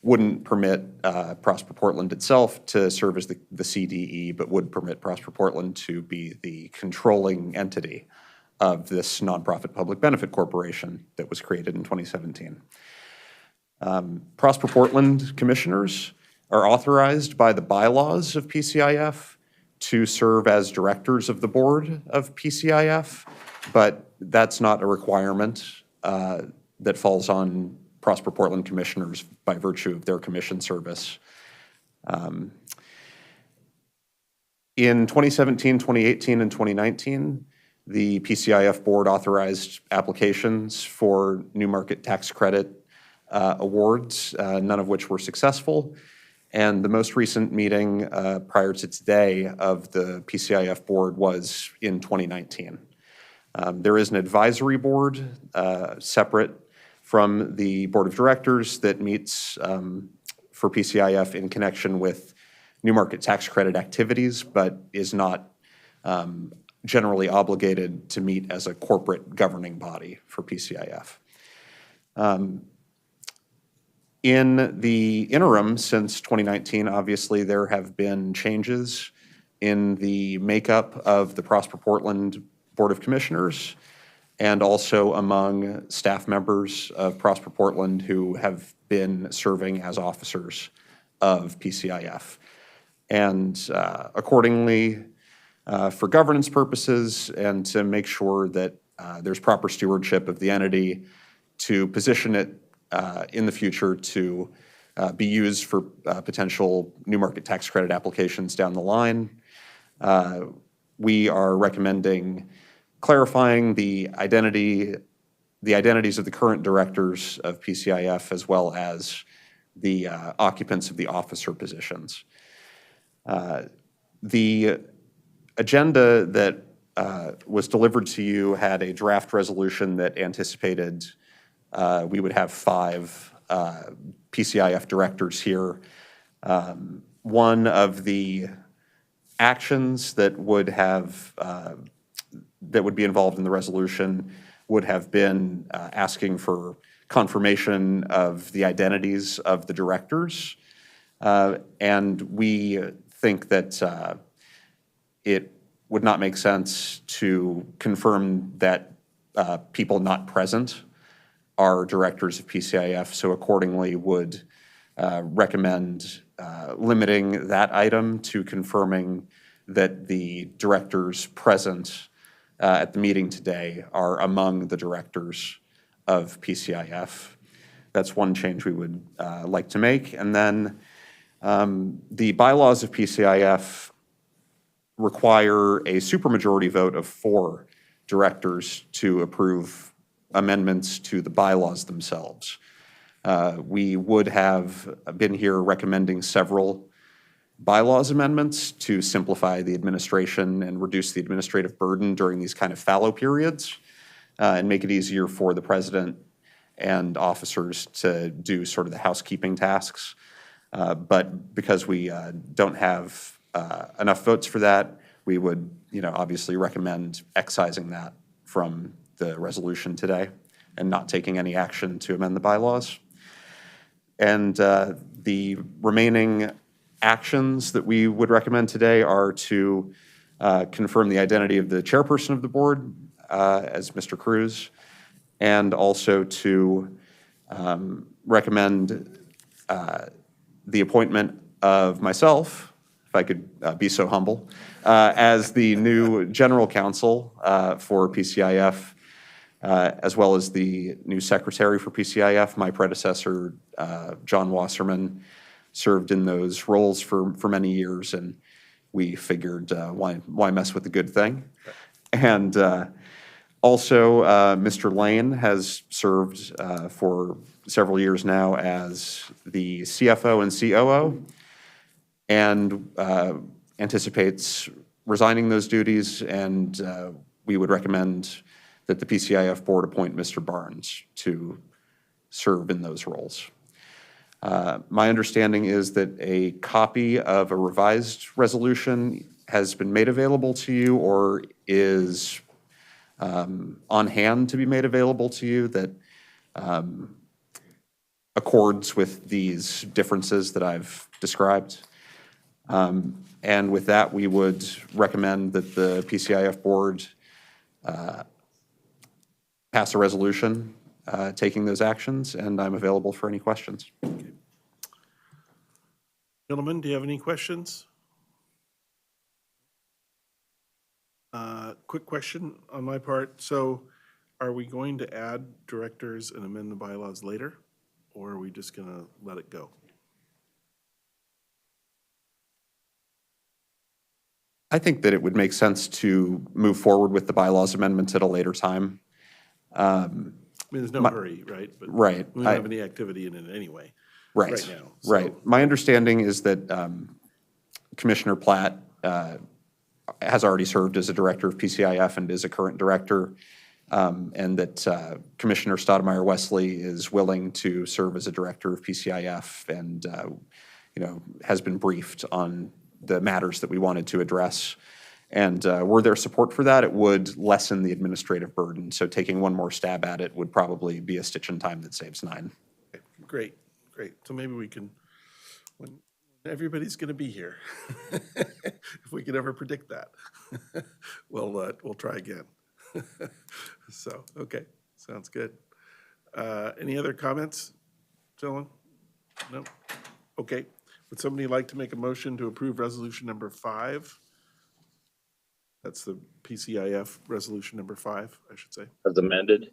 wouldn't permit Prosper Portland itself to serve as the CDE, but would permit Prosper Portland to be the controlling entity of this nonprofit public benefit corporation that was created in 2017. Prosper Portland commissioners are authorized by the bylaws of PCIF to serve as directors of the board of PCIF, but that's not a requirement that falls on Prosper Portland commissioners by virtue of their commission service. In 2017, 2018, and 2019, the PCIF board authorized applications for New Market Tax Credit awards, none of which were successful. And the most recent meeting prior to today of the PCIF board was in 2019. There is an advisory board separate from the board of directors that meets for PCIF in connection with New Market Tax Credit activities, but is not generally obligated to meet as a corporate governing body for PCIF. In the interim since 2019, obviously there have been changes in the makeup of the Prosper Portland Board of Commissioners and also among staff members of Prosper Portland who have been serving as officers of PCIF. And accordingly, for governance purposes and to make sure that there's proper stewardship of the entity, to position it in the future to be used for potential New Market Tax Credit applications down the line. We are recommending clarifying the identity the identities of the current directors of PCIF as well as the occupants of the officer positions. The agenda that was delivered to you had a draft resolution that anticipated we would have 5 PCIF directors here. One of the actions that would have that would be involved in the resolution would have been asking for confirmation of the identities of the directors. And we think that it would not make sense to confirm that people not present are directors of PCIF, so accordingly would recommend limiting that item to confirming that the directors present at the meeting today are among the directors of PCIF. That's one change we would like to make. And then the bylaws of PCIF require a supermajority vote of 4 directors to approve amendments to the bylaws themselves. We would have been here recommending several bylaws amendments to simplify the administration and reduce the administrative burden during these kind of fallow periods and make it easier for the president and officers to do sort of the housekeeping tasks. But because we don't have enough votes for that, we would, obviously recommend excising that from the resolution today and not taking any action to amend the bylaws. And the remaining actions that we would recommend today are to confirm the identity of the chairperson of the board as Mr. Cruz, and also to recommend the appointment of myself, if I could be so humble, as the new general counsel for PCIF, as well as the new secretary for PCIF. My predecessor, John Wasserman, served in those roles for many years, and we figured why mess with the good thing. And also, Mr. Lane has served for several years now as the CFO and COO, and anticipates resigning those duties, and we would recommend that the PCIF board appoint Mr. Barnes to serve in those roles. My understanding is that a copy of a revised resolution has been made available to you or is on hand to be made available to you that accords with these differences that I've described. And with that, we would recommend that the PCIF board pass a resolution taking those actions, and I'm available for any questions. Gentlemen, do you have any questions? Quick question on my part. So are we going to add directors and amend the bylaws later, or are we just going to let it go? I think that it would make sense to move forward with the bylaws amendments at a later time. I mean, there's no hurry, right? But Right. we don't have any activity in it anyway. Right, Right now, right. so- My understanding is that Commissioner Platt has already served as a director of PCIF and is a current director, and that Commissioner Stoudemire Wesley is willing to serve as a director of PCIF and, has been briefed on the matters that we wanted to address. And were there support for that, it would lessen the administrative burden. So taking one more stab at it would probably be a stitch in time that saves 9. Great, great. So maybe we can, when everybody's going to be here, if we could ever predict that, we'll try again. So, okay, sounds good. Any other comments, gentlemen? No? Okay. Would somebody like to make a motion to approve resolution number 5? That's the PCIF resolution number 5, I should say. As amended?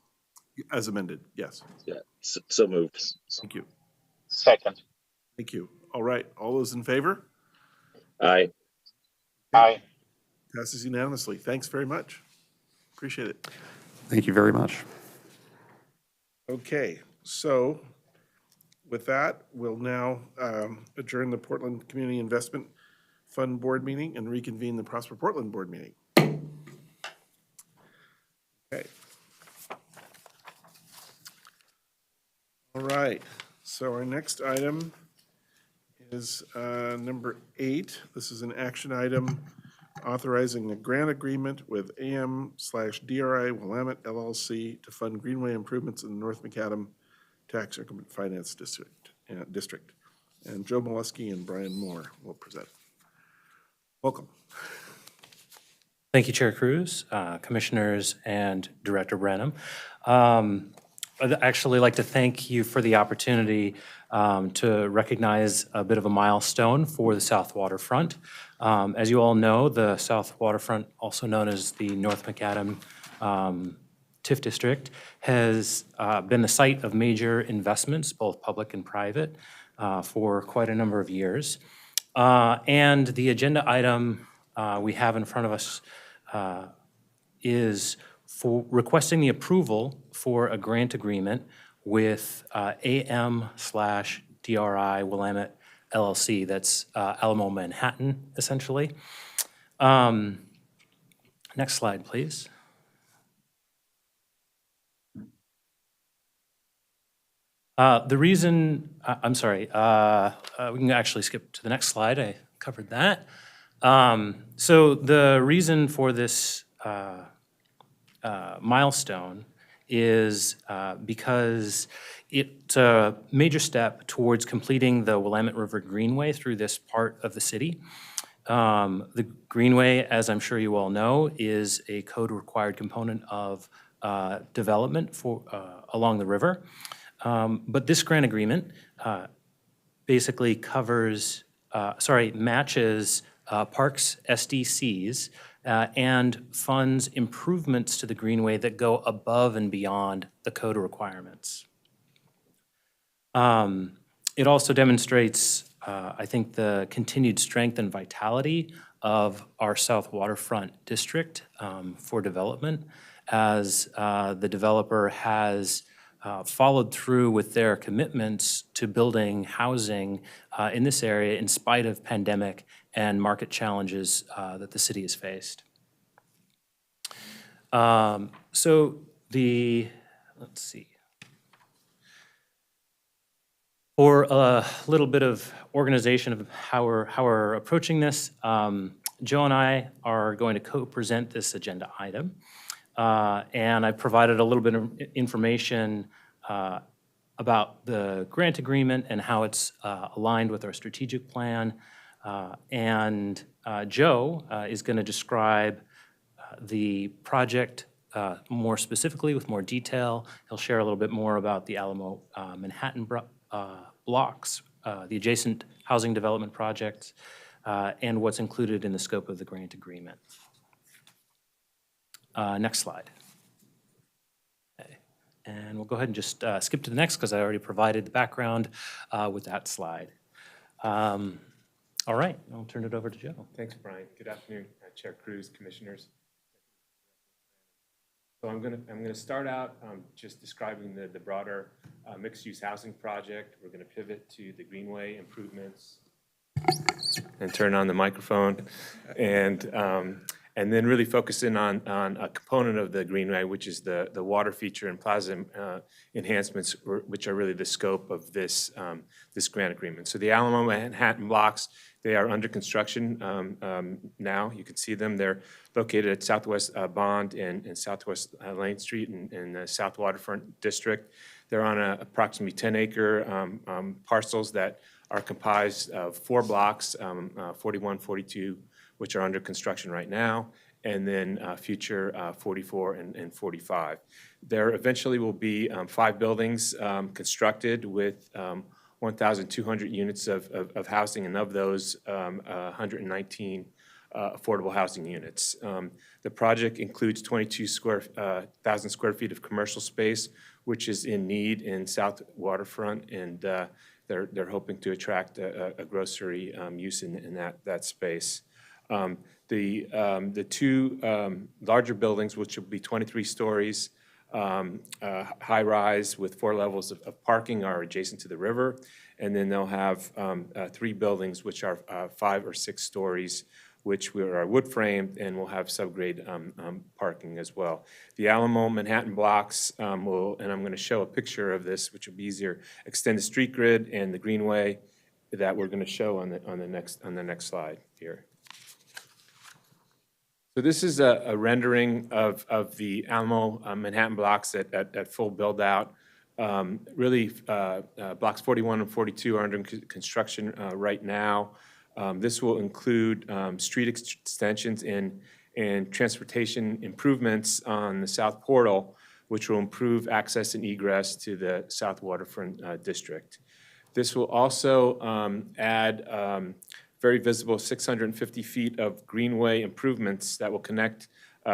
As amended, yes. Yeah, so moved. Thank you. Second. Thank you. All right, all those in favor? Aye. Aye. Passes unanimously. Thanks very much. Appreciate it. Thank you very much. Okay, so with that, we'll now adjourn the Portland Community Investment Fund Board meeting and reconvene the Prosper Portland Board meeting. Okay. All right, so our next item is number 8. This is an action item authorizing a grant agreement with AM/DRI Willamette LLC to fund greenway improvements in the North Macadam Tax Increment Finance District. And Joe Molesky and Brian Moore will present. Welcome. Thank you, Chair Cruz, Commissioners, and Director Branham. I'd actually like to thank you for the opportunity to recognize a bit of a milestone for the South Waterfront. As you all know, the South Waterfront, also known as the North Macadam TIF District, has been the site of major investments, both public and private, for quite a number of years. And the agenda item we have in front of us is for requesting the approval for a grant agreement with AM/DRI Willamette LLC, that's Alamo Manhattan, essentially. Next slide, please. The reason, I'm sorry, we can actually skip to the next slide. I covered that. So the reason for this milestone is because it's a major step towards completing the Willamette River Greenway through this part of the city. The Greenway, as I'm sure you all know, is a code-required component of development for along the river. But this grant agreement basically matches Parks SDCs and funds improvements to the Greenway that go above and beyond the code requirements. It also demonstrates, I think, the continued strength and vitality of our South Waterfront District for development, as the developer has followed through with their commitments to building housing in this area in spite of pandemic and market challenges that the city has faced. Let's see. For a little bit of organization of how we're approaching this, Joe and I are going to co-present this agenda item. And I provided a little bit of information about the grant agreement and how it's aligned with our strategic plan. And Joe is going to describe the project more specifically with more detail. He'll share a little bit more about the Alamo Manhattan blocks, the adjacent housing development projects, and what's included in the scope of the grant agreement. Next slide. Okay. And we'll go ahead and just skip to the next because I already provided the background with that slide. All right, I'll turn it over to Joe. Thanks, Brian. Good afternoon, Chair Cruz, Commissioners. So I'm gonna start out just describing the broader mixed-use housing project. We're gonna pivot to the Greenway improvements and turn on the microphone, and then really focus in on a component of the Greenway, which is the water feature and plaza enhancements, which are really the scope of this grant agreement. So the Alamo Manhattan blocks, they are under construction now. You can see them. They're located at Southwest Bond and Southwest Lane Street in the South Waterfront District. They're on approximately 10-acre parcels that are comprised of 4 blocks, 41, 42, which are under construction right now, and then future 44 and 45. There eventually will be 5 buildings constructed with 1,200 units of housing, and of those, 119 affordable housing units. The project includes 22,000 square feet of commercial space, which is in need in South Waterfront, and they're hoping to attract a grocery use in that space. The 2 larger buildings, which will be 23 stories, high-rise with 4 levels of parking are adjacent to the river. And then they'll have 3 buildings which are 5 or 6 stories, which are wood framed and will have subgrade parking as well. The Alamo Manhattan blocks will, and I'm going to show a picture of this, which will be easier, extend the street grid and the greenway that we're going to show on the next slide here. So this is a rendering of the Alamo Manhattan blocks at full build out. Really, blocks 41 and 42 are under construction right now. This will include street extensions and transportation improvements on the South Portal, which will improve access and egress to the South Waterfront District. This will also add very visible 650 feet of greenway improvements that will connect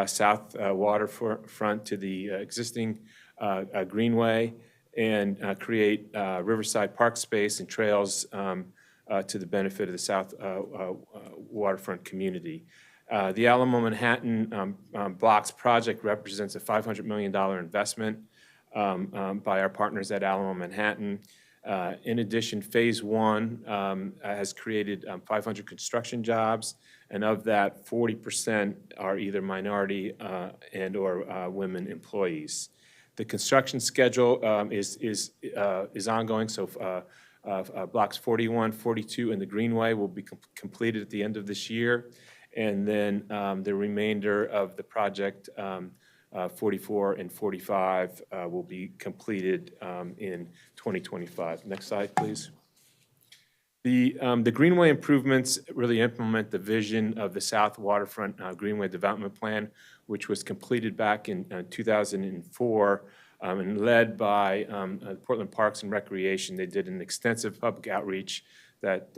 South Waterfront to the existing greenway and create riverside park space and trails to the benefit of the South Waterfront community. The Alamo Manhattan Blocks project represents a $500 million investment by our partners at Alamo Manhattan. In addition, Phase 1 has created 500 construction jobs, and of that, 40% are either minority and or women employees. The construction schedule is ongoing, so blocks 41, 42 in the Greenway will be completed at the end of this year, and then the remainder of the project, 44 and 45, will be completed in 2025. Next slide, please. The Greenway improvements really implement the vision of the South Waterfront Greenway Development Plan, which was completed back in 2004 and led by Portland Parks and Recreation. They did an extensive public outreach that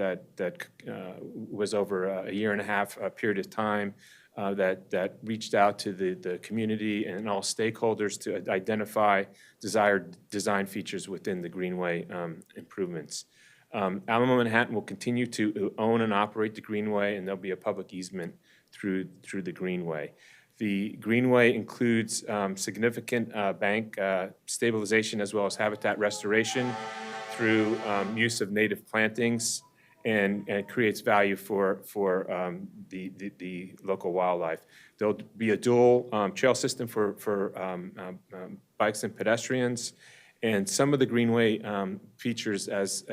was over a year and a half period of time that reached out to the community and all stakeholders to identify desired design features within the Greenway improvements. Alamo Manhattan will continue to own and operate the Greenway, and there'll be a public easement through the Greenway. The Greenway includes significant bank stabilization as well as habitat restoration through use of native plantings, and creates value for the local wildlife. There'll be a dual trail system for bikes and pedestrians, and some of the Greenway features, as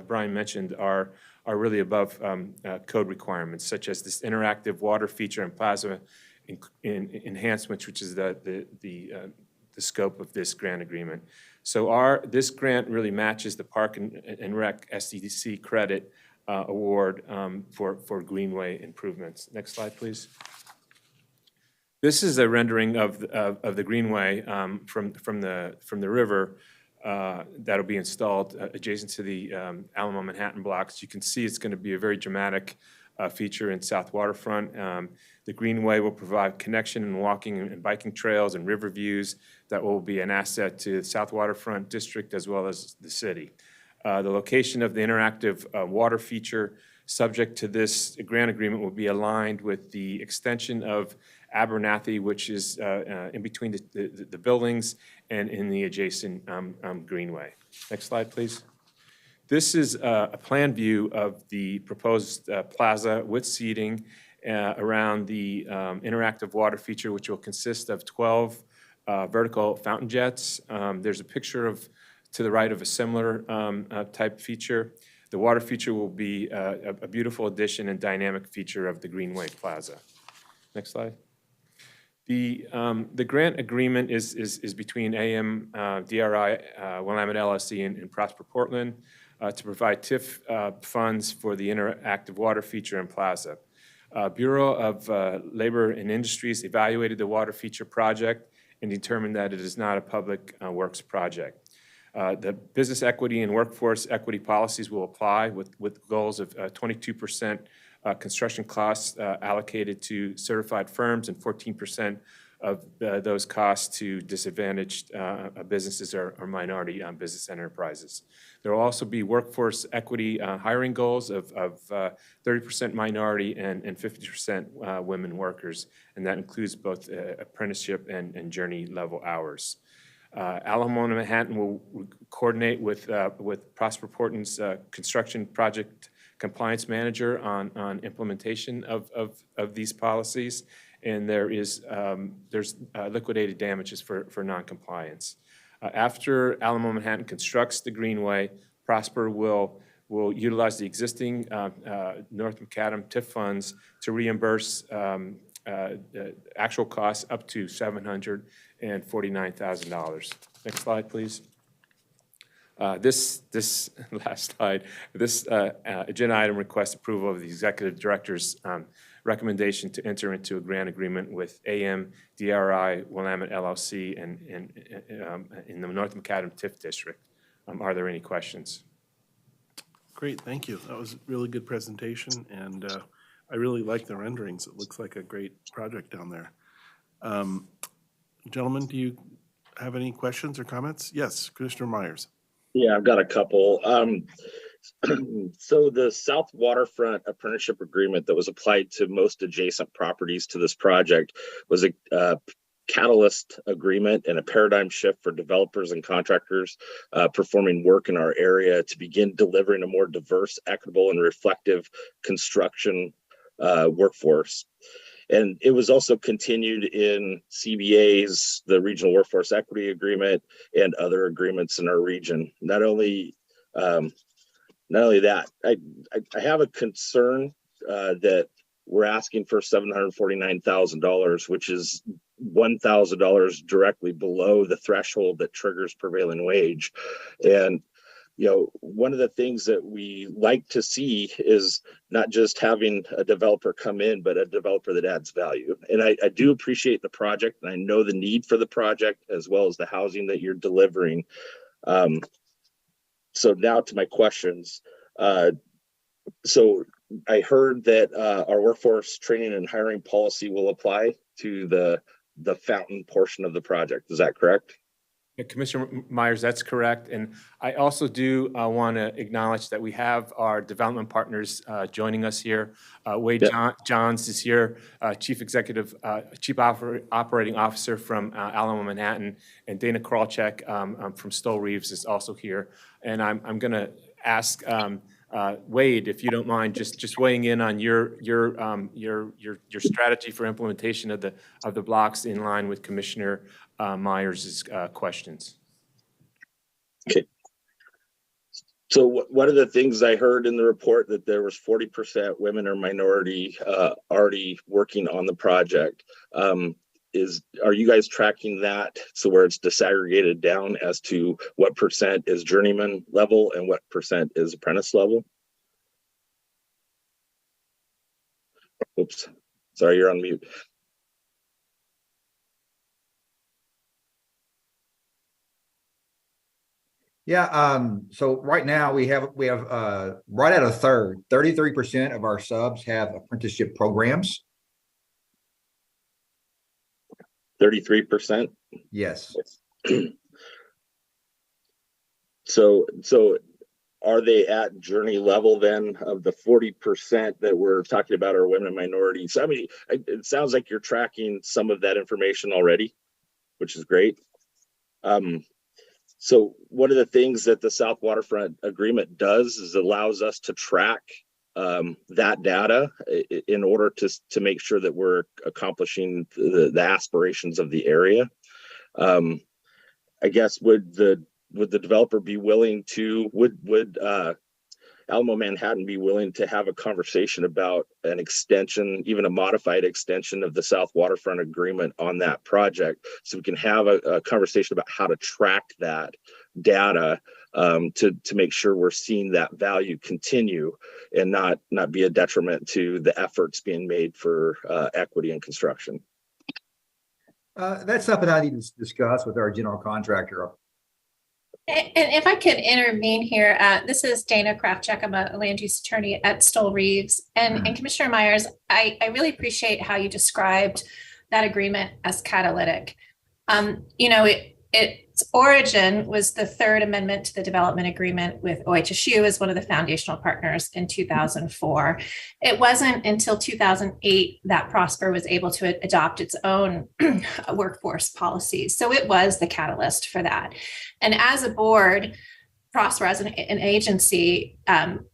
Brian mentioned, are really above code requirements, such as this interactive water feature and plaza enhancements, which is the scope of this grant agreement. So this grant really matches the Park and Rec SDC credit award for Greenway improvements. Next slide, please. This is a rendering of the Greenway from the river that'll be installed adjacent to the Alamo Manhattan blocks. You can see it's going to be a very dramatic feature in South Waterfront. The Greenway will provide connection and walking and biking trails and river views that will be an asset to the South Waterfront District as well as the city. The location of the interactive water feature subject to this grant agreement will be aligned with the extension of Abernathy, which is in between the buildings and in the adjacent Greenway. Next slide, please. This is a plan view of the proposed plaza with seating around the interactive water feature, which will consist of 12 vertical fountain jets. There's a picture to the right of a similar type feature. The water feature will be a beautiful addition and dynamic feature of the Greenway Plaza. Next slide. The grant agreement is between AM, DRI, Willamette LLC, and Prosper Portland to provide TIF funds for the interactive water feature and plaza. Bureau of Labor and Industries evaluated the water feature project and determined that it is not a public works project. The business equity and workforce equity policies will apply with goals of 22% construction costs allocated to certified firms and 14% those costs to disadvantaged businesses or minority business enterprises. There will also be workforce equity hiring goals of 30% minority and 50% women workers, and that includes both apprenticeship and journey level hours. Alamo Manhattan will coordinate with Prosper Portland's construction project compliance manager on implementation of these policies, and there's liquidated damages for noncompliance. After Alamo Manhattan constructs the Greenway, Prosper will utilize the existing North Macadam TIF funds to reimburse actual costs up to $749,000. Next slide, please. This last slide, this agenda item requests approval of the executive director's recommendation to enter into a grant agreement with AM DRI Willamette LLC in the North Macadam TIF district. Are there any questions? Great, thank you. That was a really good presentation, and I really like the renderings. It looks like a great project down there. Gentlemen, do you have any questions or comments? Yes, Commissioner Myers. Yeah, I've got a couple. So the South Waterfront Apprenticeship Agreement that was applied to most adjacent properties to this project was a catalyst agreement and a paradigm shift for developers and contractors performing work in our area to begin delivering a more diverse, equitable, and reflective construction workforce. And it was also continued in CBA's, the Regional Workforce Equity Agreement, and other agreements in our region. Not only that, I have a concern that we're asking for $749,000, which is $1,000 directly below the threshold that triggers prevailing wage. And one of the things that we like to see is not just having a developer come in, but a developer that adds value. And I do appreciate the project, and I know the need for the project as well as the housing that you're delivering. So now to my questions. So I heard that our workforce training and hiring policy will apply to the fountain portion of the project. Is that correct? Commissioner Myers, that's correct. And I also do want to acknowledge that we have our development partners joining us here. Wade Johns is here, Chief Operating Officer from Alamo Manhattan, and Dana Krawczyk from Stoll Reeves is also here. And I'm going to ask Wade, if you don't mind, just weighing in on your strategy for implementation of the blocks in line with Commissioner Myers' questions. Okay. So one of the things I heard in the report that there was 40% women or minority already working on the project. Are you guys tracking that so where it's disaggregated down as to what percent is journeyman level and what percent is apprentice level? Oops, sorry, you're on mute. Yeah, so right now we have right at a third, 33% of our subs have apprenticeship programs. 33%? Yes. So are they at journey level then of the 40% that we're talking about are women and minorities? I mean, it sounds like you're tracking some of that information already, which is great. So one of the things that the South Waterfront Agreement does is allows us to track that data in order to make sure that we're accomplishing the aspirations of the area. I guess would the developer be willing to, would Alamo Manhattan be willing to have a conversation about an extension, even a modified extension of the South Waterfront Agreement on that project, so we can have a conversation about how to track that data to make sure we're seeing that value continue and not be a detriment to the efforts being made for equity in construction? That's something I need to discuss with our general contractor. And if I could intervene here, this is Dana Krawczyk. I'm a land use attorney at Stoll Reeves. And Commissioner Myers, I really appreciate how you described that agreement as catalytic. Its origin was the third amendment to the development agreement with OHSU as one of the foundational partners in 2004. It wasn't until 2008 that Prosper was able to adopt its own workforce policies. So it was the catalyst for that. And as a board, Prosper as an agency,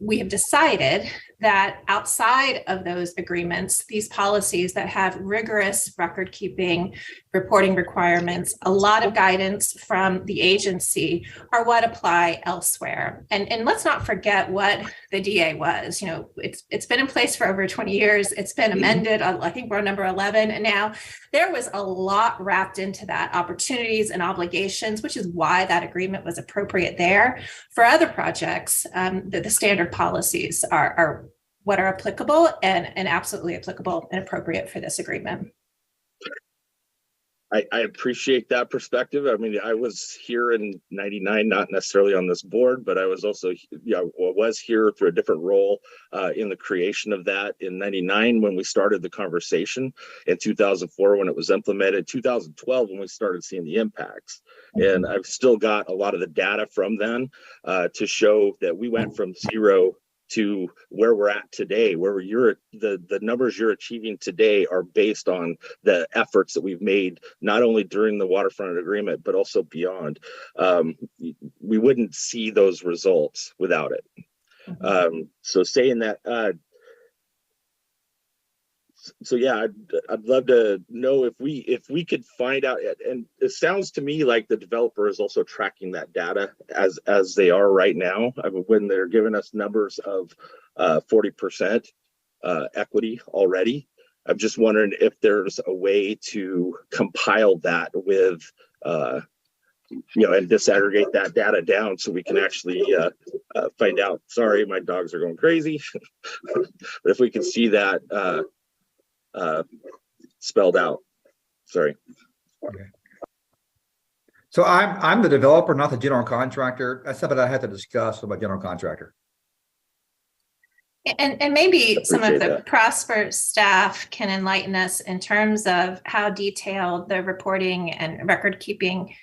we have decided that outside of those agreements, these policies that have rigorous record keeping, reporting requirements, a lot of guidance from the agency are what apply elsewhere. And let's not forget what the DA was. It's been in place for over 20 years. It's been amended. I think we're on number 11. And now there was a lot wrapped into that, opportunities and obligations, which is why that agreement was appropriate there. For other projects, the standard policies are what are applicable and absolutely applicable and appropriate for this agreement. I appreciate that perspective. I mean, I was here in '99, not necessarily on this board, but I was also, was here through a different role in the creation of that in '99 when we started the conversation, in 2004 when it was implemented, 2012 when we started seeing the impacts. And I've still got a lot of the data from then to show that we went from 0 to where we're at today, where the numbers you're achieving today are based on the efforts that we've made, not only during the waterfront agreement, but also beyond. We wouldn't see those results without it. So saying that, so yeah, I'd love to know if we could find out, and it sounds to me like the developer is also tracking that data as they are right now. I mean, when they're giving us numbers of 40% equity already, I'm just wondering if there's a way to compile that with and disaggregate that data down so we can actually find out. Sorry, my dogs are going crazy. But if we can see that spelled out. Sorry. Okay. So I'm the developer, not the general contractor. That's something I had to discuss with my general contractor. And maybe some of the that. Prosper staff can enlighten us in terms of how detailed the reporting and record keeping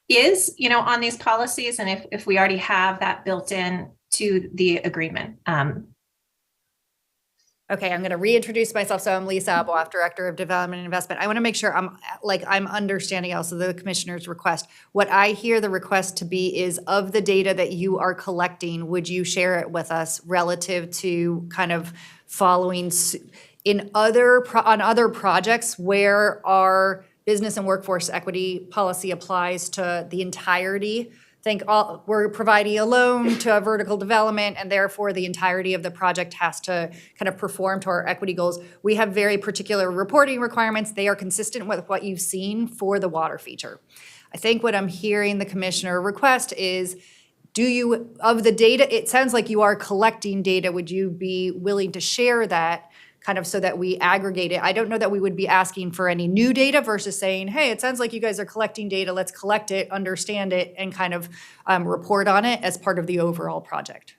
is, on these policies, and if we already have that built in to the agreement. Okay, I'm going to reintroduce myself. So I'm Lisa Abloff, Director of Development and Investment. I want to make sure I'm understanding also the commissioner's request. What I hear the request to be is, of the data that you are collecting, would you share it with us relative to kind of following on other projects where our business and workforce equity policy applies to the entirety? We're providing a loan to a vertical development, and therefore the entirety of the project has to kind of perform to our equity goals. We have very particular reporting requirements. They are consistent with what you've seen for the water feature. I think what I'm hearing the commissioner request is, of the data, it sounds like you are collecting data. Would you be willing to share that kind of so that we aggregate it? I don't know that we would be asking for any new data versus saying, hey, it sounds like you guys are collecting data. Let's collect it, understand it, and kind of report on it as part of the overall project.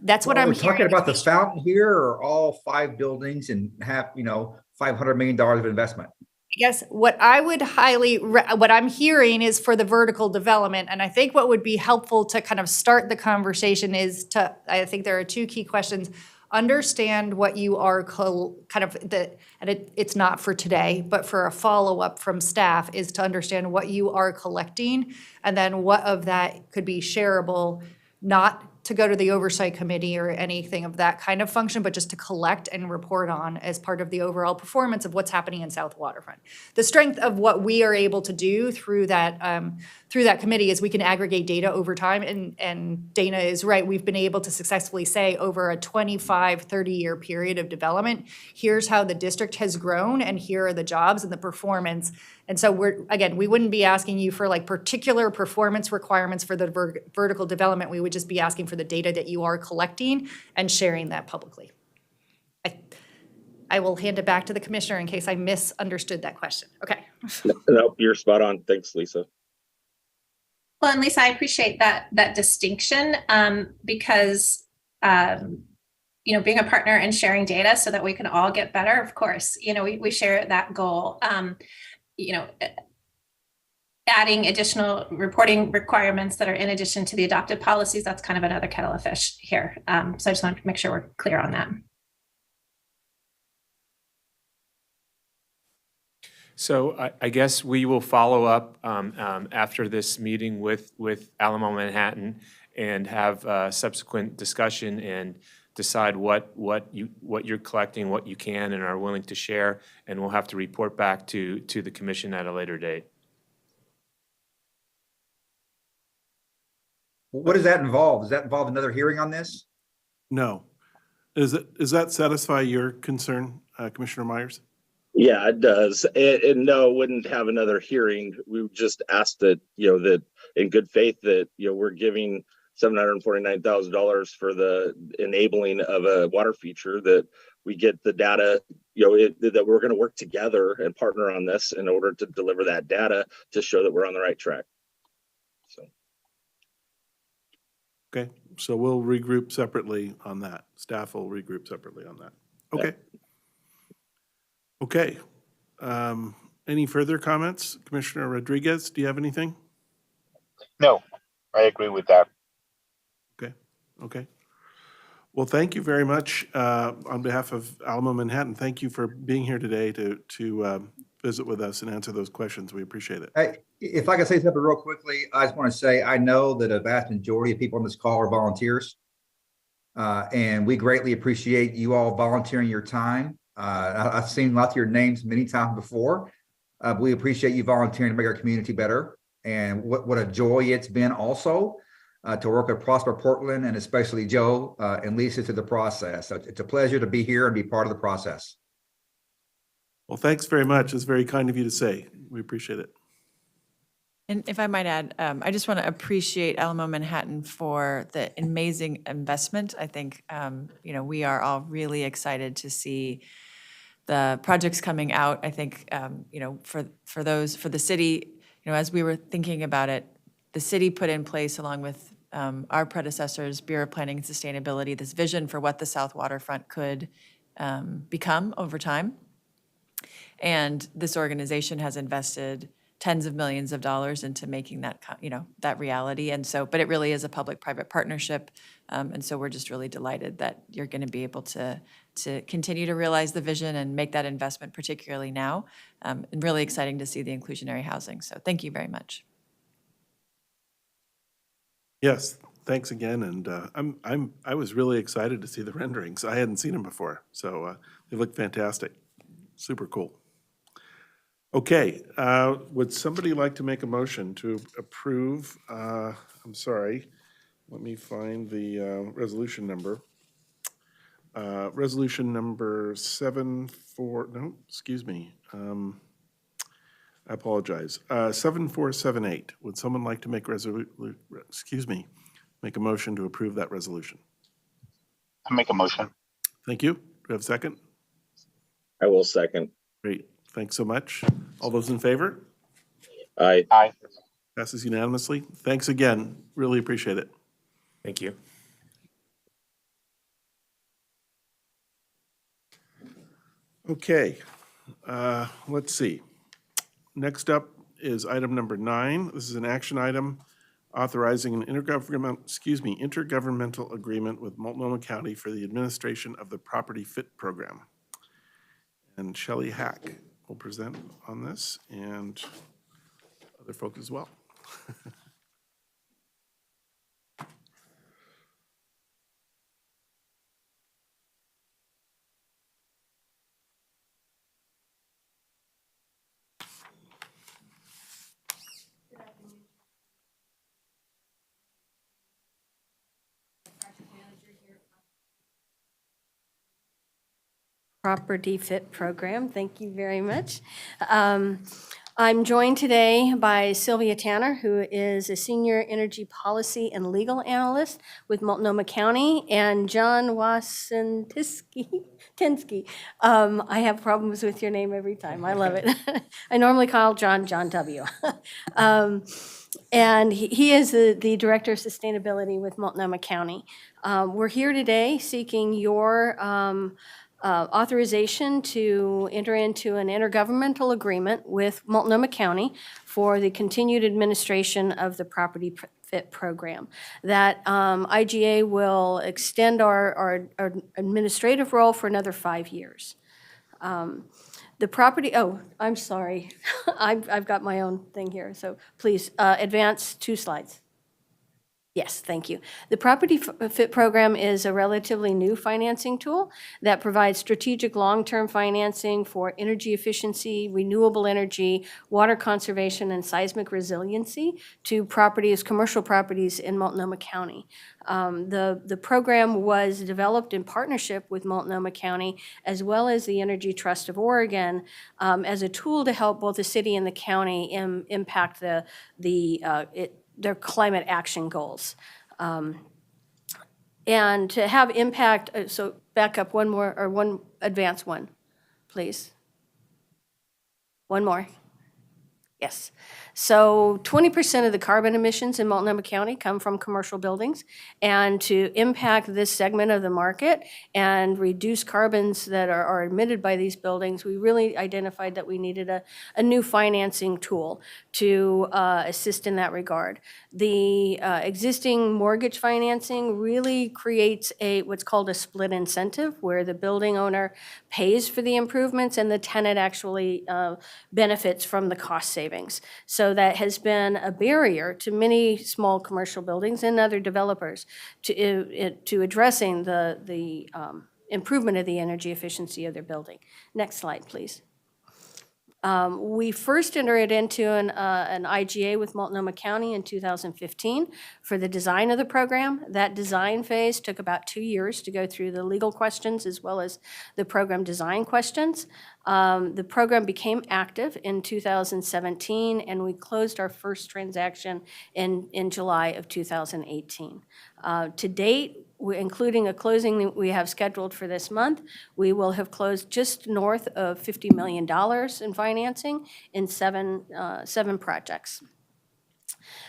That's what I'm hearing. Talking about the fountain here, or all 5 buildings and have, $500 million of investment? Yes, what I'm hearing is for the vertical development. And I think what would be helpful to kind of start the conversation is I think there are 2 key questions. Understand what you are it's not for today, but for a follow-up from staff is to understand what you are collecting, and then what of that could be shareable, not to go to the oversight committee or anything of that kind of function, but just to collect and report on as part of the overall performance of what's happening in South Waterfront. The strength of what we are able to do through that committee is we can aggregate data over time, and Dana is right. We've been able to successfully say over a 25, 30-year period of development, here's how the district has grown, and here are the jobs and the performance. And so we wouldn't be asking you for particular performance requirements for the vertical development. We would just be asking for the data that you are collecting and sharing that publicly. I will hand it back to the commissioner in case I misunderstood that question. Okay. No, you're spot on. Thanks, Lisa. Well, and Lisa, I appreciate that distinction because being a partner and sharing data so that we can all get better. Of course, we share that goal. Adding additional reporting requirements that are in addition to the adopted policies, that's kind of another kettle of fish here. So I just want to make sure we're clear on that. So I guess we will follow up after this meeting with Alamo Manhattan and have subsequent discussion and decide what you're collecting, what you can and are willing to share, and we'll have to report back to the commission at a later date. What does that involve? Does that involve another hearing on this? No. Does that satisfy your concern, Commissioner Myers? Yeah, it does. And no, wouldn't have another hearing. We would just ask that, that in good faith that, we're giving $749,000 for the enabling of a water feature, that we get the data, that we're going to work together and partner on this in order to deliver that data to show that we're on the right track. So. Okay, so we'll regroup separately on that. Staff will regroup separately on that. Okay. Okay. Any further comments? Commissioner Rodriguez, do you have anything? No, I agree with that. Okay. Well, thank you very much on behalf of Alamo Manhattan. Thank you for being here today to visit with us and answer those questions. We appreciate it. Hey, if I could say something real quickly, I just want to say, I know that a vast majority of people on this call are volunteers. And we greatly appreciate you all volunteering your time. I've seen lots of your names many times before. We appreciate you volunteering to make our community better. And what a joy it's been also to work with Prosper Portland, and especially Joe and Lisa through the process. So it's a pleasure to be here and be part of the process. Well, thanks very much. It's very kind of you to say. We appreciate it. And if I might add, I just want to appreciate Alamo Manhattan for the amazing investment. I think, we are all really excited to see the projects coming out. I think, for the city, as we were thinking about it, the city put in place, along with our predecessors, Bureau of Planning and Sustainability, this vision for what the South Waterfront could become over time. And this organization has invested tens of millions of dollars into making that, that reality. And so, but it really is a public-private partnership. And so we're just really delighted that you're going to be able to continue to realize the vision and make that investment, particularly now. And really exciting to see the inclusionary housing. So thank you very much. Yes, thanks again. And I was really excited to see the renderings. I hadn't seen them before, so they look fantastic. Super cool. Okay, would somebody like to make a motion to approve, I'm sorry, let me find the resolution number. Resolution number 7478. Would someone like to make make a motion to approve that resolution? I make a motion. Thank you. Do we have a second? I will second. Great. Thanks so much. All those in favor? Aye. Aye. Passes unanimously. Thanks again. Really appreciate it. Thank you. Okay, let's see. Next up is item number 9. This is an action item authorizing an intergovernmental agreement with Multnomah County for the administration of the Property Fit Program. And Shelley Hack will present on this, and other folks as well. Property Fit Program. Thank you very much. I'm joined today by Sylvia Tanner, who is a Senior Energy Policy and Legal Analyst with Multnomah County, and John Wasentinsky. I have problems with your name every time. I love it. I normally call John W. And he is the Director of Sustainability with Multnomah County. We're here today seeking your authorization to enter into an intergovernmental agreement with Multnomah County for the continued administration of the Property Fit Program. That IGA will extend our administrative role for another 5 years. The property, oh, I'm sorry. I've got my own thing here, so please advance 2 slides. Yes, thank you. The Property Fit Program is a relatively new financing tool that provides strategic long-term financing for energy efficiency, renewable energy, water conservation, and seismic resiliency to properties, commercial properties in Multnomah County. The program was developed in partnership with Multnomah County as well as the Energy Trust of Oregon as a tool to help both the city and the county impact their climate action goals. And to have impact, so back up one more, or one, advance one, please. One more. Yes. So 20% of the carbon emissions in Multnomah County come from commercial buildings. And to impact this segment of the market and reduce carbons that are emitted by these buildings, we really identified that we needed a new financing tool to assist in that regard. The existing mortgage financing really creates what's called a split incentive, where the building owner pays for the improvements and the tenant actually benefits from the cost savings. So that has been a barrier to many small commercial buildings and other developers to addressing the improvement of the energy efficiency of their building. Next slide, please. We first entered into an IGA with Multnomah County in 2015 for the design of the program. That design phase took about 2 years to go through the legal questions as well as the program design questions. The program became active in 2017, and we closed our first transaction in July of 2018. To date, including a closing that we have scheduled for this month, we will have closed just north of $50 million in financing in seven projects.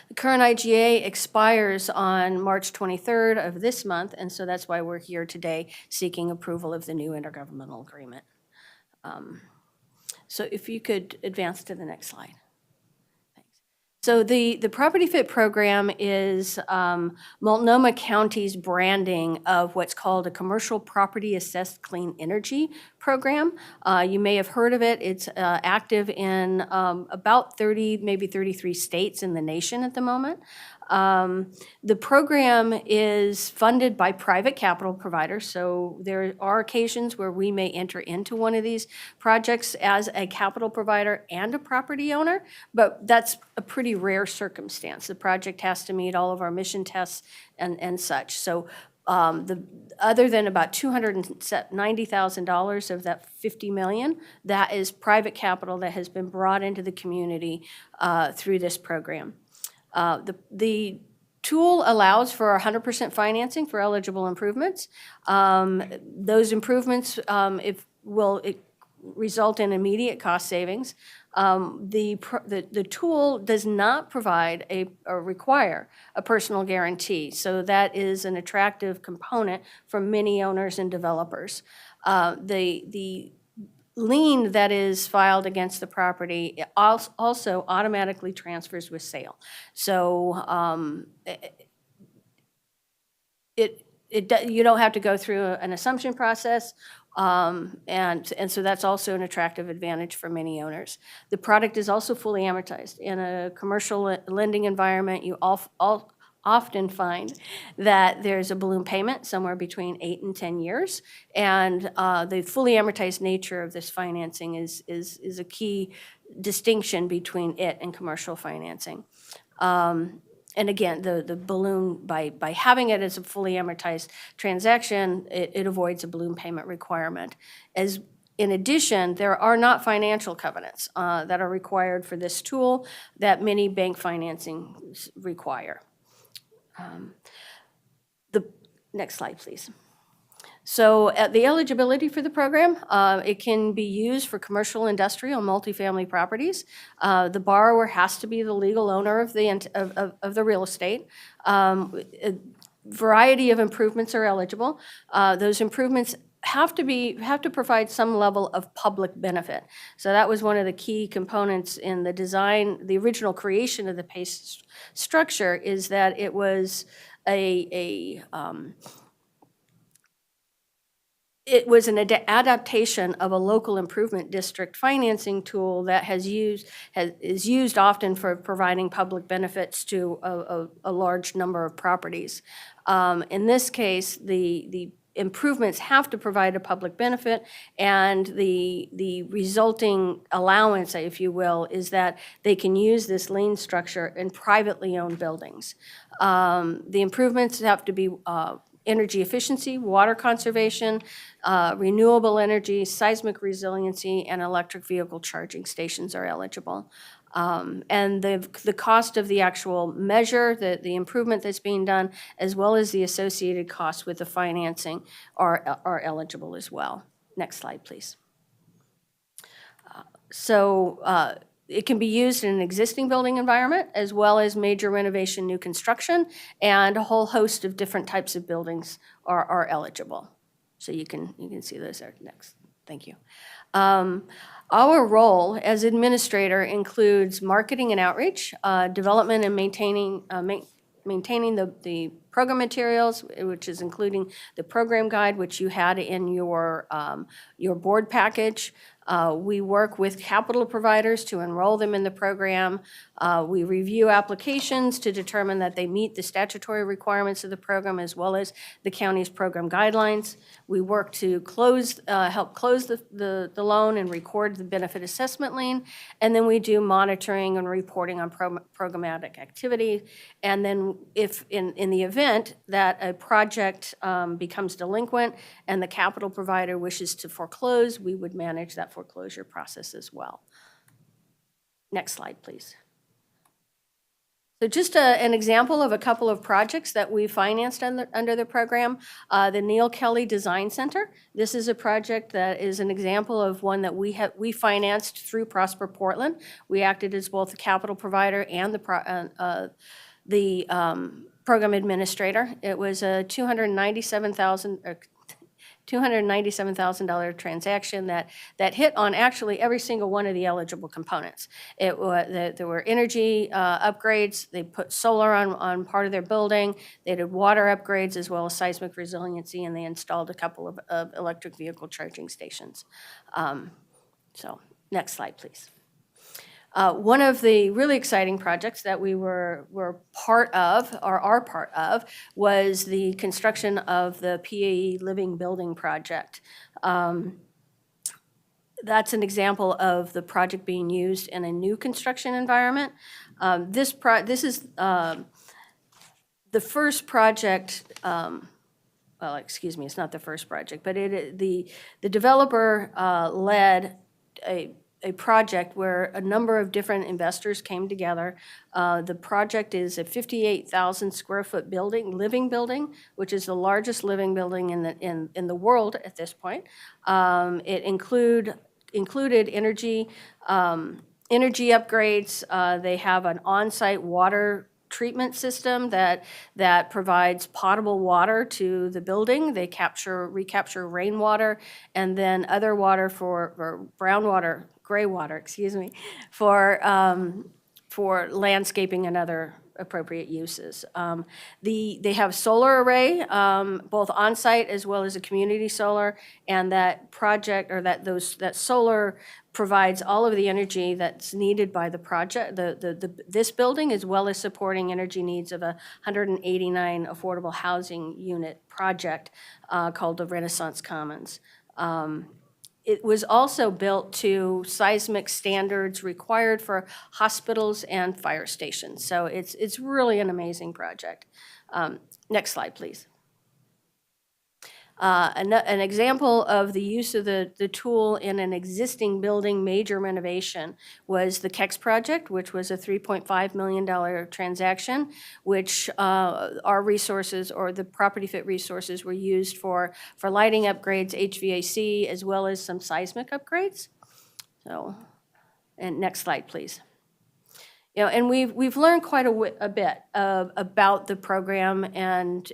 The current IGA expires on March 23rd of this month, and so that's why we're here today seeking approval of the new intergovernmental agreement. So if you could advance to the next slide. So the Property Fit Program is Multnomah County's branding of what's called a Commercial Property Assessed Clean Energy Program. You may have heard of it. It's active in about 30, maybe 33 states in the nation at the moment. The program is funded by private capital providers, so there are occasions where we may enter into one of these projects as a capital provider and a property owner, but that's a pretty rare circumstance. The project has to meet all of our mission tests and such. So other than about $290,000 of that $50 million, that is private capital that has been brought into the community through this program. The tool allows for 100% financing for eligible improvements. Those improvements will result in immediate cost savings. The tool does not provide or require a personal guarantee, so that is an attractive component for many owners and developers. The lien that is filed against the property also automatically transfers with sale. So you don't have to go through an assumption process, and so that's also an attractive advantage for many owners. The product is also fully amortized. In a commercial lending environment, you often find that there's a balloon payment somewhere between 8 and 10 years, and the fully amortized nature of this financing is a key distinction between it and commercial financing. And again, the balloon, by having it as a fully amortized transaction, it avoids a balloon payment requirement. As In addition, there are not financial covenants that are required for this tool that many bank financing require. The next slide, please. So the eligibility for the program, it can be used for commercial, industrial, multifamily properties. The borrower has to be the legal owner of the real estate. A variety of improvements are eligible. Those improvements have to provide some level of public benefit. So that was one of the key components in the design, the original creation of the PACE structure, is that it was it was an adaptation of a local improvement district financing tool that is used often for providing public benefits to a large number of properties. In this case, the improvements have to provide a public benefit, and the resulting allowance, if you will, is that they can use this lien structure in privately owned buildings. The improvements have to be energy efficiency, water conservation, renewable energy, seismic resiliency, and electric vehicle charging stations are eligible. And the cost of the actual measure, the improvement that's being done, as well as the associated costs with the financing are eligible as well. Next slide, please. It can be used in an existing building environment as well as major renovation, new construction, and a whole host of different types of buildings are eligible. So you can see those there next. Thank you. Our role as administrator includes marketing and outreach, development and maintaining the program materials, which is including the program guide, which you had in your board package. We work with capital providers to enroll them in the program. We review applications to determine that they meet the statutory requirements of the program as well as the county's program guidelines. We work to help close the loan and record the benefit assessment lien. And then we do monitoring and reporting on programmatic activity. And then if in the event that a project becomes delinquent and the capital provider wishes to foreclose, we would manage that foreclosure process as well. Next slide, please. So just an example of a couple of projects that we financed under the program. The Neil Kelly Design Center. This is a project that is an example of one that we financed through Prosper Portland. We acted as both the capital provider and the program administrator. It was a $297,000 transaction that hit on actually every single one of the eligible components. There were energy upgrades. They put solar on part of their building. They did water upgrades as well as seismic resiliency, and they installed a couple of electric vehicle charging stations. So next slide, please. One of the really exciting projects that we were part of, or are part of, was the construction of the PAE Living Building Project. That's an example of the project being used in a new construction environment. This is the first project. Well, excuse me, it's not the first project, but the developer led a project where a number of different investors came together. The project is a 58,000 square foot living building, which is the largest living building in the world at this point. It included energy upgrades. They have an on-site water treatment system that provides potable water to the building. They recapture rainwater and then other water for gray water, excuse me, for landscaping and other appropriate uses. They have solar array, both on-site as well as a community solar, and that project, or that solar provides all of the energy that's needed by the project, this building, as well as supporting energy needs of a 189 affordable housing unit project called the Renaissance Commons. It was also built to seismic standards required for hospitals and fire stations. So it's really an amazing project. Next slide, please. An example of the use of the tool in an existing building major renovation was the KEX project, which was a $3.5 million transaction, which our resources or the Property Fit resources were used for lighting upgrades, HVAC, as well as some seismic upgrades. So, and next slide, please. You know, and we've learned quite a bit about the program and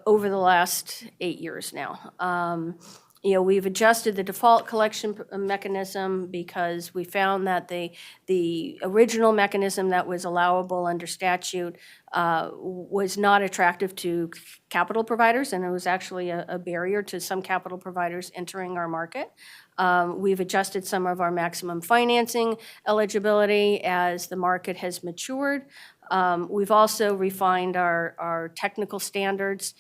over the last 8 years now. You know, we've adjusted the default collection mechanism because we found that the original mechanism that was allowable under statute was not attractive to capital providers, and it was actually a barrier to some capital providers entering our market. We've adjusted some of our maximum financing eligibility as the market has matured. We've also refined our technical standards.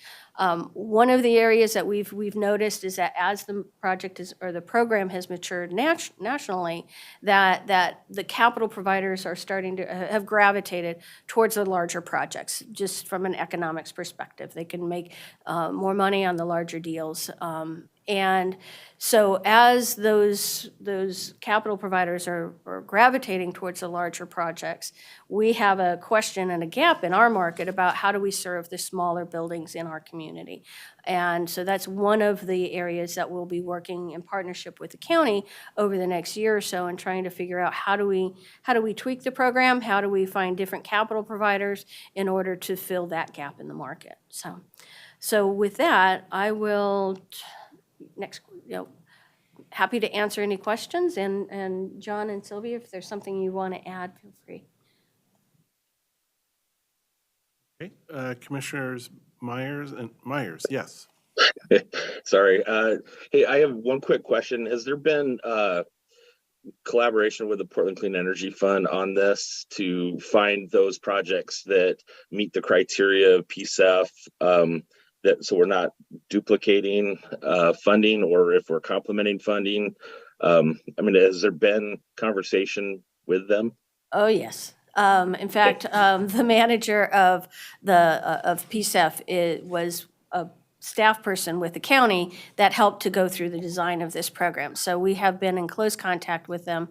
One of the areas that we've noticed is that as the project or the program has matured nationally, that the capital providers are starting to have gravitated towards the larger projects, just from an economics perspective. They can make more money on the larger deals. And so as those capital providers are gravitating towards the larger projects, we have a question and a gap in our market about how do we serve the smaller buildings in our community. And so that's one of the areas that we'll be working in partnership with the county over the next year or so and trying to figure out how do we tweak the program, how do we find different capital providers in order to fill that gap in the market. So with that, I will happy to answer any questions, and John and Sylvia, if there's something you want to add, feel free. Okay, Commissioners Myers, yes. Sorry. Hey, I have one quick question. Has there been collaboration with the Portland Clean Energy Fund on this to find those projects that meet the criteria of PSEF, so we're not duplicating funding, or if we're complementing funding? I mean, has there been conversation with them? Oh, yes. In fact, the manager of PSEF was a staff person with the county that helped to go through the design of this program. So we have been in close contact with them.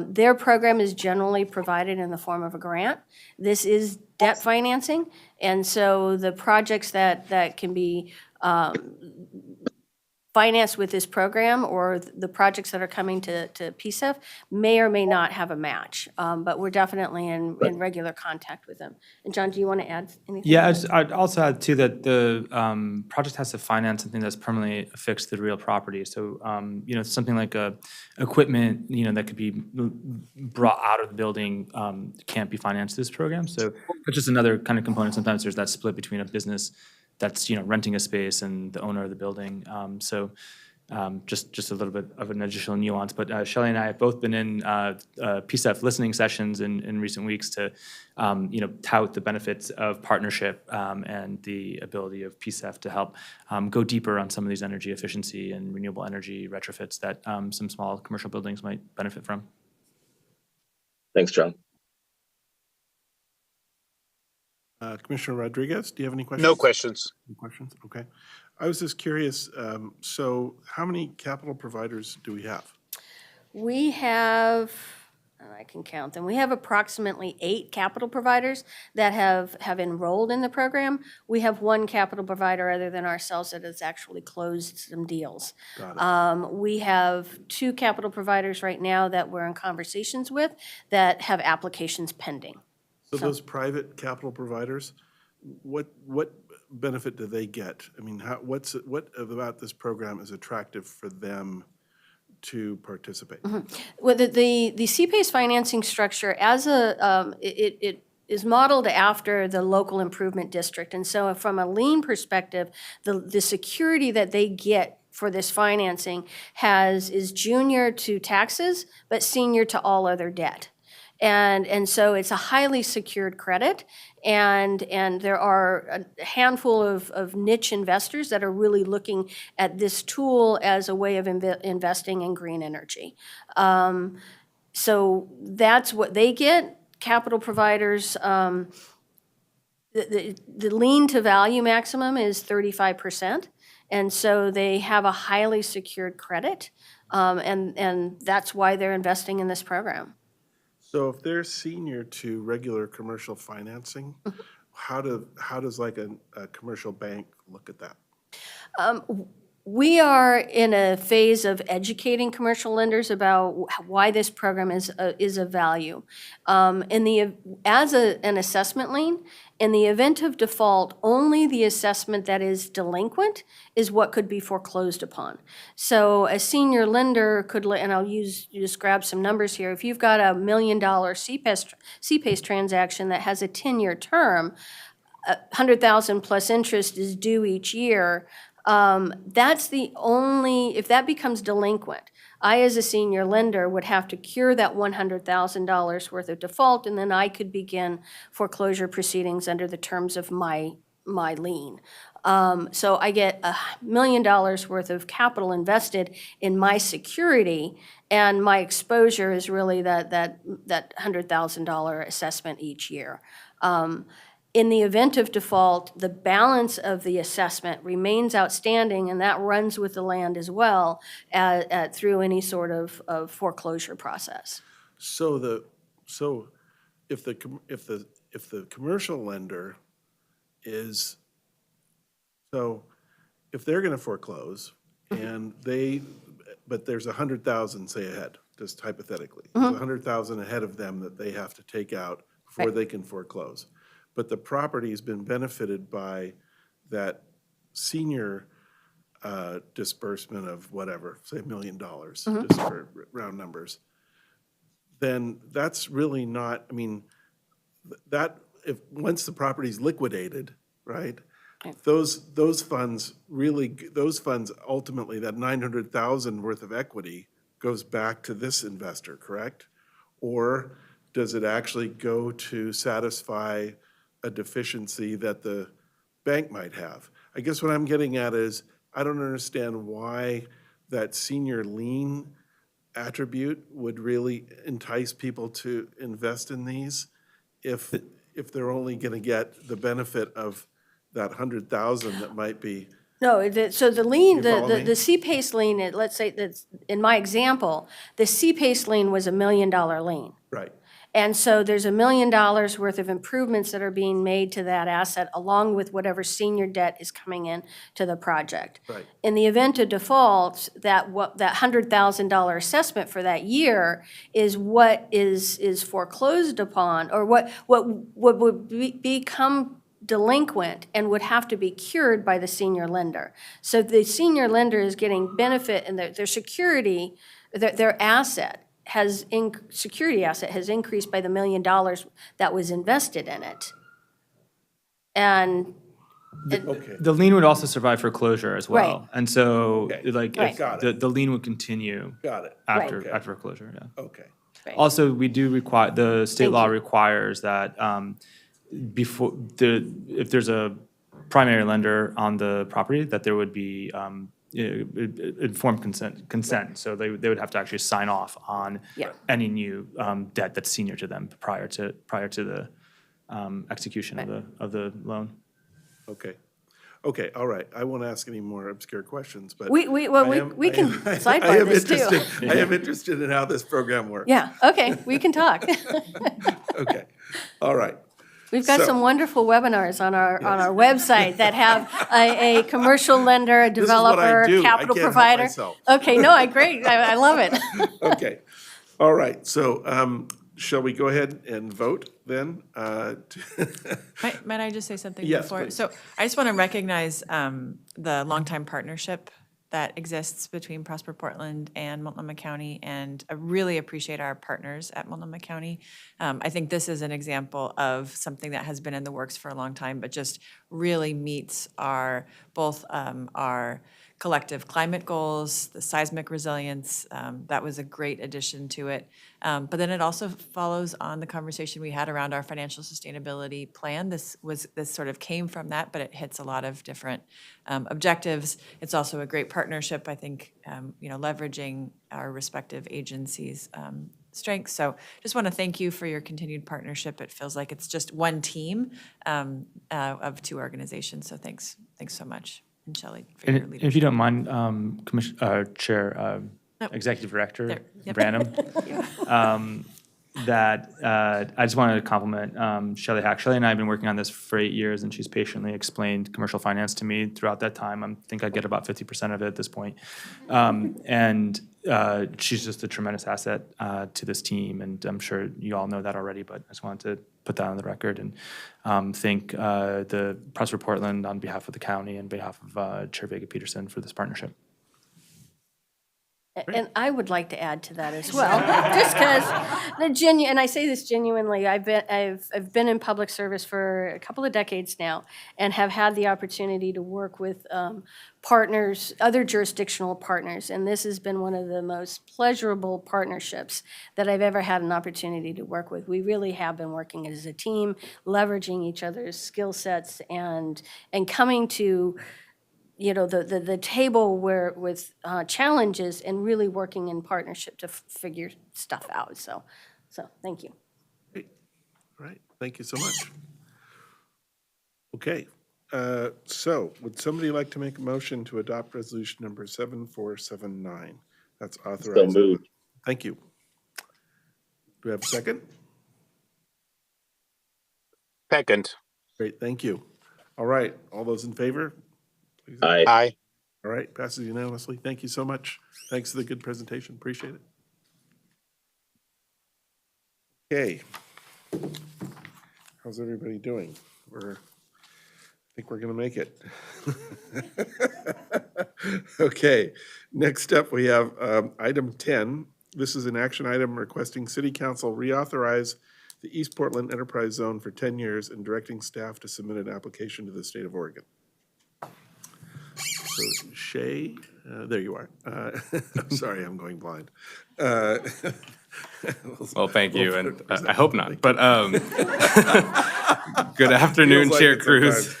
Their program is generally provided in the form of a grant. This is debt financing, and so the projects that can be financed with this program, or the projects that are coming to PSEF, may or may not have a match, but we're definitely in regular contact with them. And John, do you want to add anything? Yeah, I'd also add too that the project has to finance something that's permanently affixed to the real property. So, you know, something like equipment, you know, that could be brought out of the building can't be financed through this program. So that's just another kind of component. Sometimes there's that split between a business that's, you know, renting a space and the owner of the building. Just a little bit of an additional nuance. But Shelley and I have both been in PSEF listening sessions in recent weeks to, you know, tout the benefits of partnership and the ability of PSEF to help go deeper on some of these energy efficiency and renewable energy retrofits that some small commercial buildings might benefit from. Thanks, John. Commissioner Rodriguez, do you have any questions? No questions. No questions? Okay. I was just curious, so how many capital providers do we have? We have, I can count them, we have approximately 8 capital providers that have enrolled in the program. We have one capital provider other than ourselves that has actually closed some deals. Got it. We have 2 capital providers right now that we're in conversations with that have applications pending. So those private capital providers, what benefit do they get? I mean, what about this program is attractive for them to participate? Well, the CPACE financing structure it is modeled after the local improvement district. And so from a lien perspective, the security that they get for this financing is junior to taxes, but senior to all other debt. And so it's a highly secured credit, and there are a handful of niche investors that are really looking at this tool as a way of investing in green energy. So that's what they get. Capital providers, the lien to value maximum is 35%. And so they have a highly secured credit, and that's why they're investing in this program. So if they're senior to regular commercial financing, how does like a commercial bank look at that? We are in a phase of educating commercial lenders about why this program is of value. As an assessment lien, in the event of default, only the assessment that is delinquent is what could be foreclosed upon. So a senior lender could, and I'll just grab some numbers here. If you've got $1 million CPACE transaction that has a 10-year term, 100,000 plus interest is due each year. That's the only, if that becomes delinquent, I as a senior lender would have to cure that $100,000 worth of default, and then I could begin foreclosure proceedings under the terms of my lien. So I get $1 million worth of capital invested in my security, and my exposure is really that $100,000 assessment each year. In the event of default, the balance of the assessment remains outstanding, and that runs with the land as well through any sort of foreclosure process. So if the commercial lender is, so if they're going to foreclose and but there's 100,000 say ahead, just hypothetically, there's 100,000 ahead of them that they have to take out before they can foreclose. But the property's been benefited by that senior disbursement of whatever, say $1 million, just for round numbers, then that's really not, I mean, that, if, once the property's liquidated, right, those funds ultimately, that 900,000 worth of equity goes back to this investor, correct? Or does it actually go to satisfy a deficiency that the bank might have? I guess what I'm getting at is, I don't understand why that senior lien attribute would really entice people to invest in these if they're only gonna get the benefit of that 100,000 that might be. No, so the lien, the me? CPACE lien, let's say that's, in my example, the CPACE lien was $1 million lien. Right. And so there's $1 million worth of improvements that are being made to that asset, along with whatever senior debt is coming in to the project. Right. In the event of default, that $100,000 assessment for that year is what is foreclosed upon, or what would become delinquent and would have to be cured by the senior lender. So the senior lender is getting benefit, and their security, their asset security asset has increased by the $1 million that was invested in it. And The lien would also survive foreclosure as well. Right. And so, Okay. like, Right. if Got it. the lien would continue Got it. after Okay. after foreclosure, yeah. Okay. Right. Also, we do require, the state Thank law you. requires that if there's a primary lender on the property, that there would be informed consent. So they would have to actually sign off on Yeah. any new debt that's senior to them prior to the execution of the loan. Okay. Okay, all right. I won't ask any more obscure questions, but. we can sidebar this too. I am interested in how this program works. Yeah, okay, we can talk. Okay, all right. We've got So- some wonderful webinars on our website that have a commercial lender, a This is what I developer, do. I capital can't help provider. myself. Okay, no, great, I love it. Okay, all right. So shall we go ahead and vote then? Might I just say something Yes, before? please. So I just want to recognize the longtime partnership that exists between Prosper Portland and Multnomah County, and I really appreciate our partners at Multnomah County. I think this is an example of something that has been in the works for a long time, but just really meets both our collective climate goals, the seismic resilience. That was a great addition to it. But then it also follows on the conversation we had around our financial sustainability plan. This sort of came from that, but it hits a lot of different objectives. It's also a great partnership, I think, leveraging our respective agencies' strengths. So just want to thank you for your continued partnership. It feels like it's just one team of two organizations. So thanks so much. and Shelley for And your if leadership. you don't mind, Chair, Oh, Executive Director there, yep. Branham, that I just wanted to compliment Shelley Hack. Shelley and I have been working on this for 8 years, and she's patiently explained commercial finance to me throughout that time. I think I get about 50% of it at this point. And she's just a tremendous asset to this team, and I'm sure you all know that already, but I just wanted to put that on the record and thank the Prosper Portland on behalf of the county and behalf of Chair Vega Peterson for this partnership. And I would like to add to that as well, just because and I say this genuinely, I've been in public service for a couple of decades now and have had the opportunity to work with partners, other jurisdictional partners, and this has been one of the most pleasurable partnerships that I've ever had an opportunity to work with. We really have been working as a team, leveraging each other's skill sets and coming to the table where with challenges and really working in partnership to figure stuff out. So thank you. Great. All right, thank you so much. Okay, so would somebody like to make a motion to adopt resolution number 7479? That's authorized. So moved. Thank you. Do we have a second? Second. Great, thank you. All right, all those in favor? Please. Aye. Aye. All right, passes unanimously. Thank you so much. Thanks for the good presentation. Appreciate it. Okay. How's everybody doing? I think we're gonna make it. Okay, next up, we have item 10. This is an action item requesting City Council reauthorize the East Portland Enterprise Zone for 10 years and directing staff to submit an application to the state of Oregon. So Shay, there you are. I'm sorry, I'm going blind. Well, thank you, and I hope not, but good afternoon, Feels like Chair it Cruz,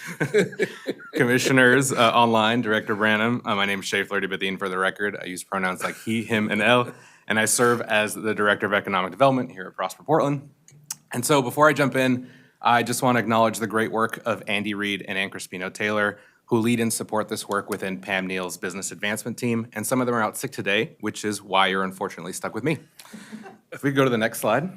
Commissioners online, Director Branham. My name is Shay Flaherty-Bethune for the record. I use pronouns like he, him, and elle, and I serve as the Director of Economic Development here at Prosper Portland. And so before I jump in, I just want to acknowledge the great work of Andy Reed and Ann Crispino-Taylor, who lead and support this work within Pam Neal's business advancement team, and some of them are out sick today, which is why you're unfortunately stuck with me. If we go to the next slide.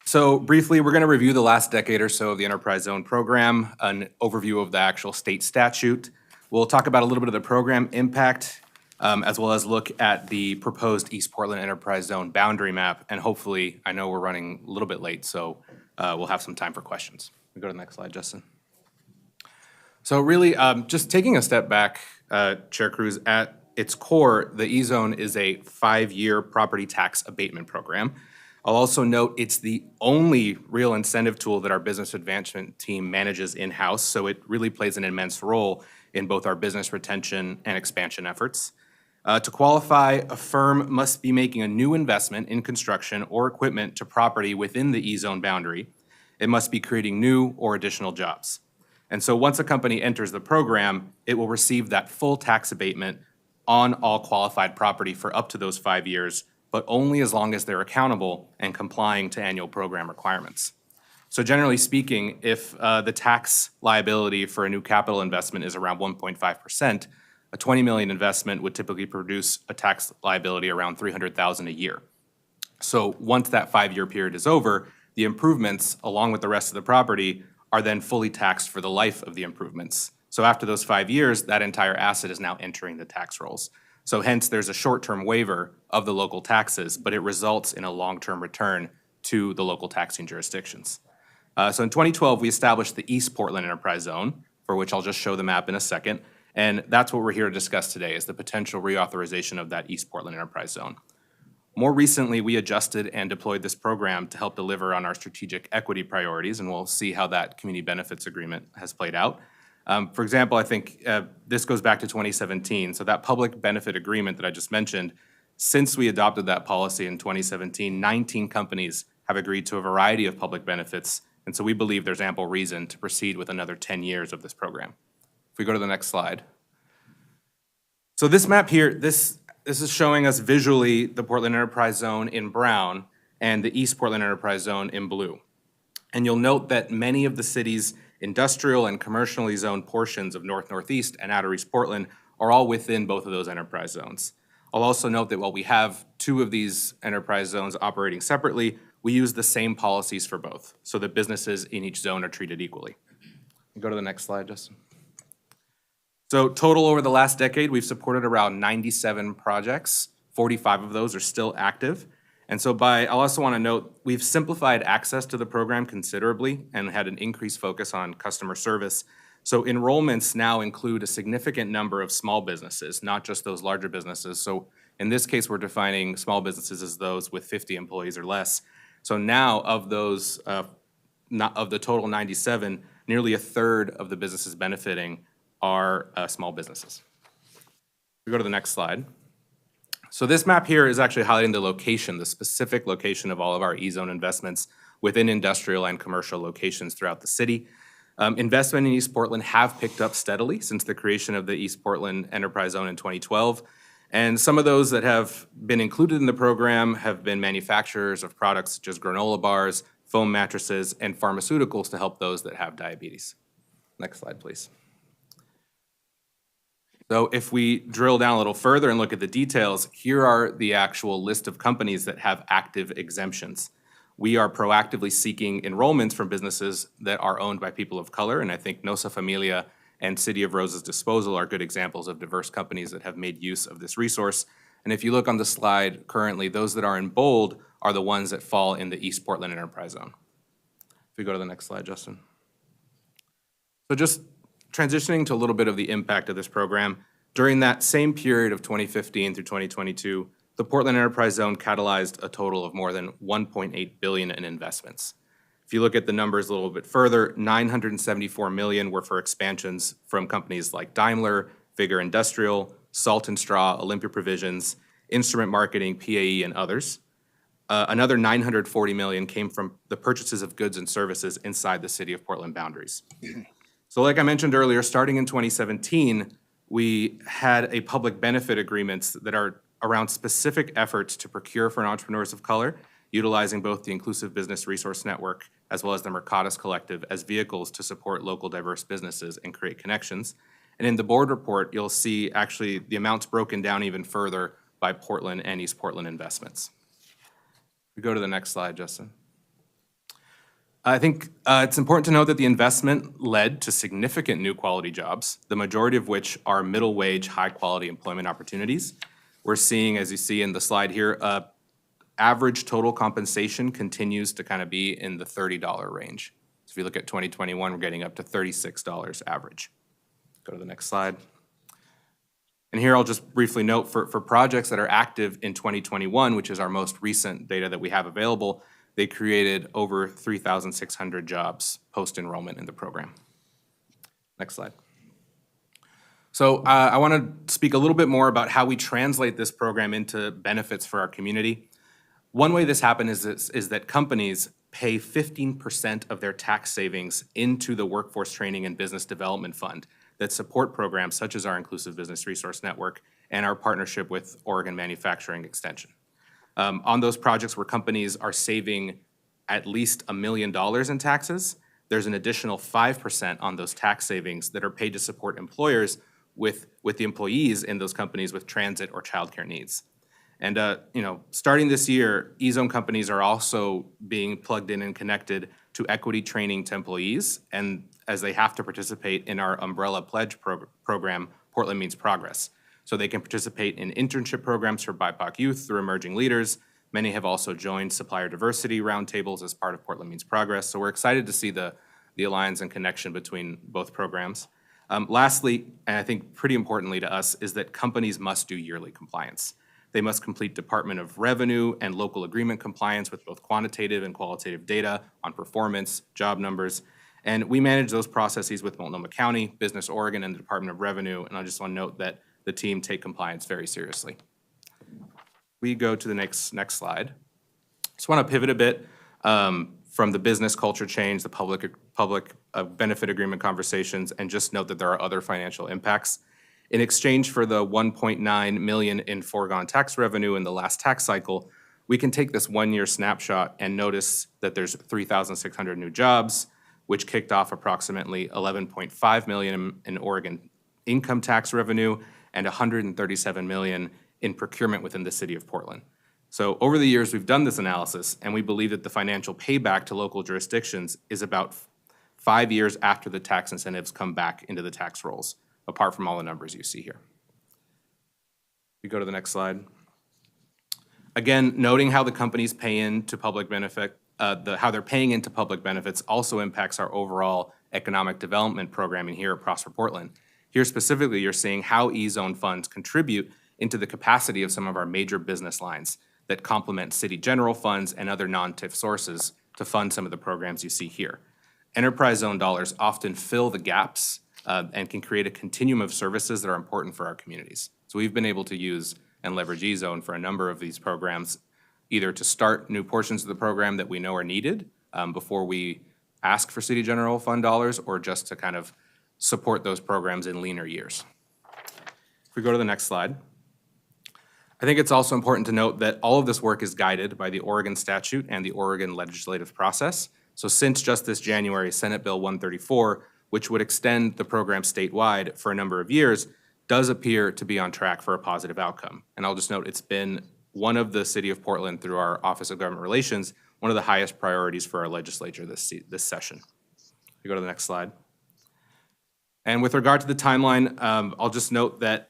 So briefly, we're going to review the last decade or so of the Enterprise Zone program, an overview of the actual state statute. We'll talk about a little bit of the program impact, as well as look at the proposed East Portland Enterprise Zone boundary map, and hopefully, I know we're running a little bit late, so we'll have some time for questions. We go to the next slide, Justin. So really, just taking a step back, Chair Cruz, at its core, the E-Zone is a 5-year property tax abatement program. I'll also note it's the only real incentive tool that our business advancement team manages in-house, so it really plays an immense role in both our business retention and expansion efforts. To qualify, a firm must be making a new investment in construction or equipment to property within the E-Zone boundary. It must be creating new or additional jobs. And so once a company enters the program, it will receive that full tax abatement on all qualified property for up to those 5 years, but only as long as they're accountable and complying to annual program requirements. So generally speaking, if the tax liability for a new capital investment is around 1.5%, a $20 million investment would typically produce a tax liability around $300,000 a year. So once that 5-year period is over, the improvements, along with the rest of the property, are then fully taxed for the life of the improvements. So after those 5 years, that entire asset is now entering the tax rolls. So hence, there's a short-term waiver of the local taxes, but it results in a long-term return to the local taxing jurisdictions. So in 2012, we established the East Portland Enterprise Zone, for which I'll just show the map in a second. And that's what we're here to discuss today, is the potential reauthorization of that East Portland Enterprise Zone. More recently, we adjusted and deployed this program to help deliver on our strategic equity priorities, and we'll see how that community benefits agreement has played out. For example, I think this goes back to 2017. So that public benefit agreement that I just mentioned, since we adopted that policy in 2017, 19 companies have agreed to a variety of public benefits, and so we believe there's ample reason to proceed with another 10 years of this program. If we go to the next slide. So this map here, this is showing us visually the Portland Enterprise Zone in brown and the East Portland Enterprise Zone in blue. And you'll note that many of the cities industrial and commercially zoned portions of North Northeast and Outer East Portland are all within both of those enterprise zones. I'll also note that while we have 2 of these enterprise zones operating separately, we use the same policies for both, so that businesses in each zone are treated equally. Go to the next slide, Justin. So total over the last decade, we've supported around 97 projects. 45 of those are still active. And so I also want to note, we've simplified access to the program considerably and had an increased focus on customer service. So enrollments now include a significant number of small businesses, not just those larger businesses. So in this case, we're defining small businesses as those with 50 employees or less. So now of those, of the total 97, nearly a third of the businesses benefiting are small businesses. We go to the next slide. So this map here is actually highlighting the location, the specific location of all of our E-zone investments within industrial and commercial locations throughout the city. Investment in East Portland have picked up steadily since the creation of the East Portland Enterprise Zone in 2012. And some of those that have been included in the program have been manufacturers of products such as granola bars, foam mattresses, and pharmaceuticals to help those that have diabetes. Next slide, please. So if we drill down a little further and look at the details, here are the actual list of companies that have active exemptions. We are proactively seeking enrollments from businesses that are owned by people of color, and I think Nosa Familia and City of Roses Disposal are good examples of diverse companies that have made use of this resource. And if you look on the slide currently, those that are in bold are the ones that fall in the East Portland Enterprise Zone. If we go to the next slide, Justin. So just transitioning to a little bit of the impact of this program, during that same period of 2015 through 2022, the Portland Enterprise Zone catalyzed a total of more than $1.8 billion in investments. If you look at the numbers a little bit further, $974 million were for expansions from companies like Daimler, Vigor Industrial, Salt and Straw, Olympia Provisions, Instrument Marketing, PAE, and others. Another $940 million came from the purchases of goods and services inside the City of Portland boundaries. So like I mentioned earlier, starting in 2017, we had a public benefit agreements that are around specific efforts to procure for entrepreneurs of color, utilizing both the Inclusive Business Resource Network as well as the Mercatus Collective as vehicles to support local diverse businesses and create connections. And in the board report, you'll see actually the amounts broken down even further by Portland and East Portland investments. We go to the next slide, Justin. I think it's important to note that the investment led to significant new quality jobs, the majority of which are middle wage, high quality employment opportunities. We're seeing, as you see in the slide here, average total compensation continues to kind of be in the $30 range. So if you look at 2021, we're getting up to $36 average. Go to the next slide. And here I'll just briefly note for projects that are active in 2021, which is our most recent data that we have available, they created over 3,600 jobs post-enrollment in the program. Next slide. So I want to speak a little bit more about how we translate this program into benefits for our community. One way this happens is that companies pay 15% of their tax savings into the Workforce Training and Business Development Fund that support programs such as our Inclusive Business Resource Network and our partnership with Oregon Manufacturing Extension. On those projects where companies are saving at least $1 million in taxes, there's an additional 5% on those tax savings that are paid to support employers with the employees in those companies with transit or childcare needs. And starting this year, E-zone companies are also being plugged in and connected to equity training to employees, and as they have to participate in our umbrella pledge program, Portland Means Progress. So they can participate in internship programs for BIPOC youth through Emerging Leaders. Many have also joined supplier diversity roundtables as part of Portland Means Progress. So we're excited to see the alliance and connection between both programs. Lastly, and I think pretty importantly to us, is that companies must do yearly compliance. They must complete Department of Revenue and local agreement compliance with both quantitative and qualitative data on performance, job numbers. And we manage those processes with Multnomah County, Business Oregon, and the Department of Revenue. And I just want to note that the team take compliance very seriously. We go to the next slide. Just want to pivot a bit from the business culture change, the public benefit agreement conversations, and just note that there are other financial impacts. In exchange for the $1.9 million in foregone tax revenue in the last tax cycle, we can take this one-year snapshot and notice that there's 3,600 new jobs, which kicked off approximately $11.5 million in Oregon income tax revenue and $137 million in procurement within the city of Portland. So over the years, we've done this analysis, and we believe that the financial payback to local jurisdictions is about 5 years after the tax incentives come back into the tax rolls, apart from all the numbers you see here. We go to the next slide. Again, noting how the companies pay into public benefit, how they're paying into public benefits also impacts our overall economic development programming here at Prosper Portland. Here specifically, you're seeing how E-Zone funds contribute into the capacity of some of our major business lines that complement city general funds and other non-TIF sources to fund some of the programs you see here. Enterprise zone dollars often fill the gaps and can create a continuum of services that are important for our communities. So we've been able to use and leverage E-Zone for a number of these programs, either to start new portions of the program that we know are needed before we ask for city general fund dollars, or just to kind of support those programs in leaner years. If we go to the next slide. I think it's also important to note that all of this work is guided by the Oregon statute and the Oregon legislative process. So since just this January, Senate Bill 134, which would extend the program statewide for a number of years, does appear to be on track for a positive outcome. And I'll just note, it's been one of the City of Portland, through our Office of Government Relations, one of the highest priorities for our legislature this session. We go to the next slide. And with regard to the timeline, I'll just note that,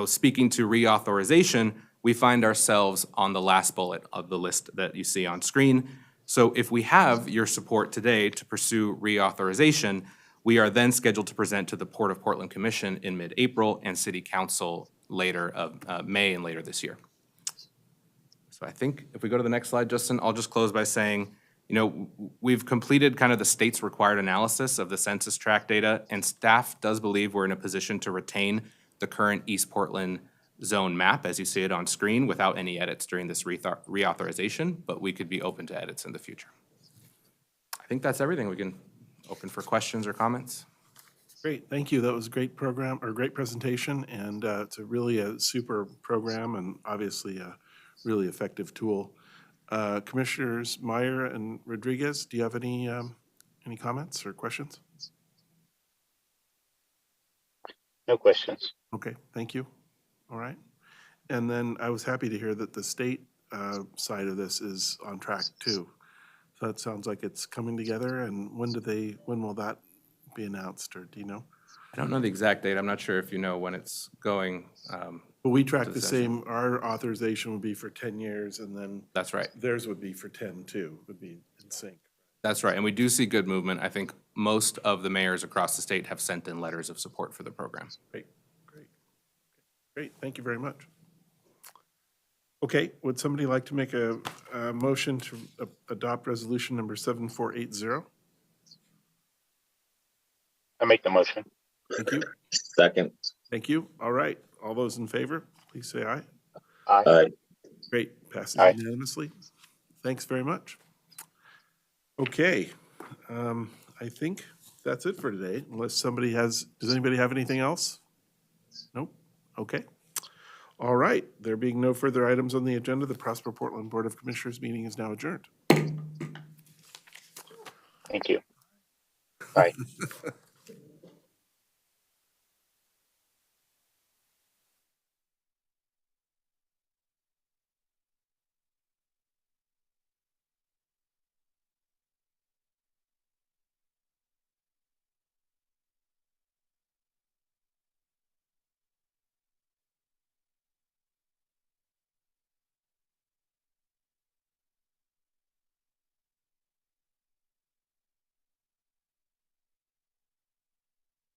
speaking to reauthorization, we find ourselves on the last bullet of the list that you see on screen. So if we have your support today to pursue reauthorization, we are then scheduled to present to the Port of Portland Commission in mid-April and City Council later May and later this year. So I think if we go to the next slide, Justin, I'll just close by saying, we've completed kind of the state's required analysis of the census tract data, and staff does believe we're in a position to retain the current East Portland zone map as you see it on screen without any edits during this reauthorization, but we could be open to edits in the future. I think that's everything. We can open for questions or comments. Great, thank you. That was a great program, or great presentation, and it's really a super program and obviously a really effective tool. Commissioners Meyer and Rodriguez, do you have any comments or questions? No questions. Okay, thank you. All right. And then I was happy to hear that the state side of this is on track too. So that sounds like it's coming together. And when will that be announced, or do you know? I don't know the exact date. I'm not sure if you know when it's going. But we track the same, our authorization would be for 10 years, and then that's right. Theirs would be for 10 too, would be in sync. That's right, and we do see good movement. I think most of the mayors across the state have sent in letters of support for the program. Great, thank you very much. Okay, would somebody like to make a motion to adopt resolution number 7480? I make the motion. Thank you. Second. Thank you. All right, all those in favor, please say aye. Aye. Great, passes Aye. unanimously. Thanks very much. Okay, I think that's it for today, unless somebody does anybody have anything else? Nope, okay. All right, there being no further items on the agenda, the Prosper Portland Board of Commissioners meeting is now adjourned. Thank you. Bye.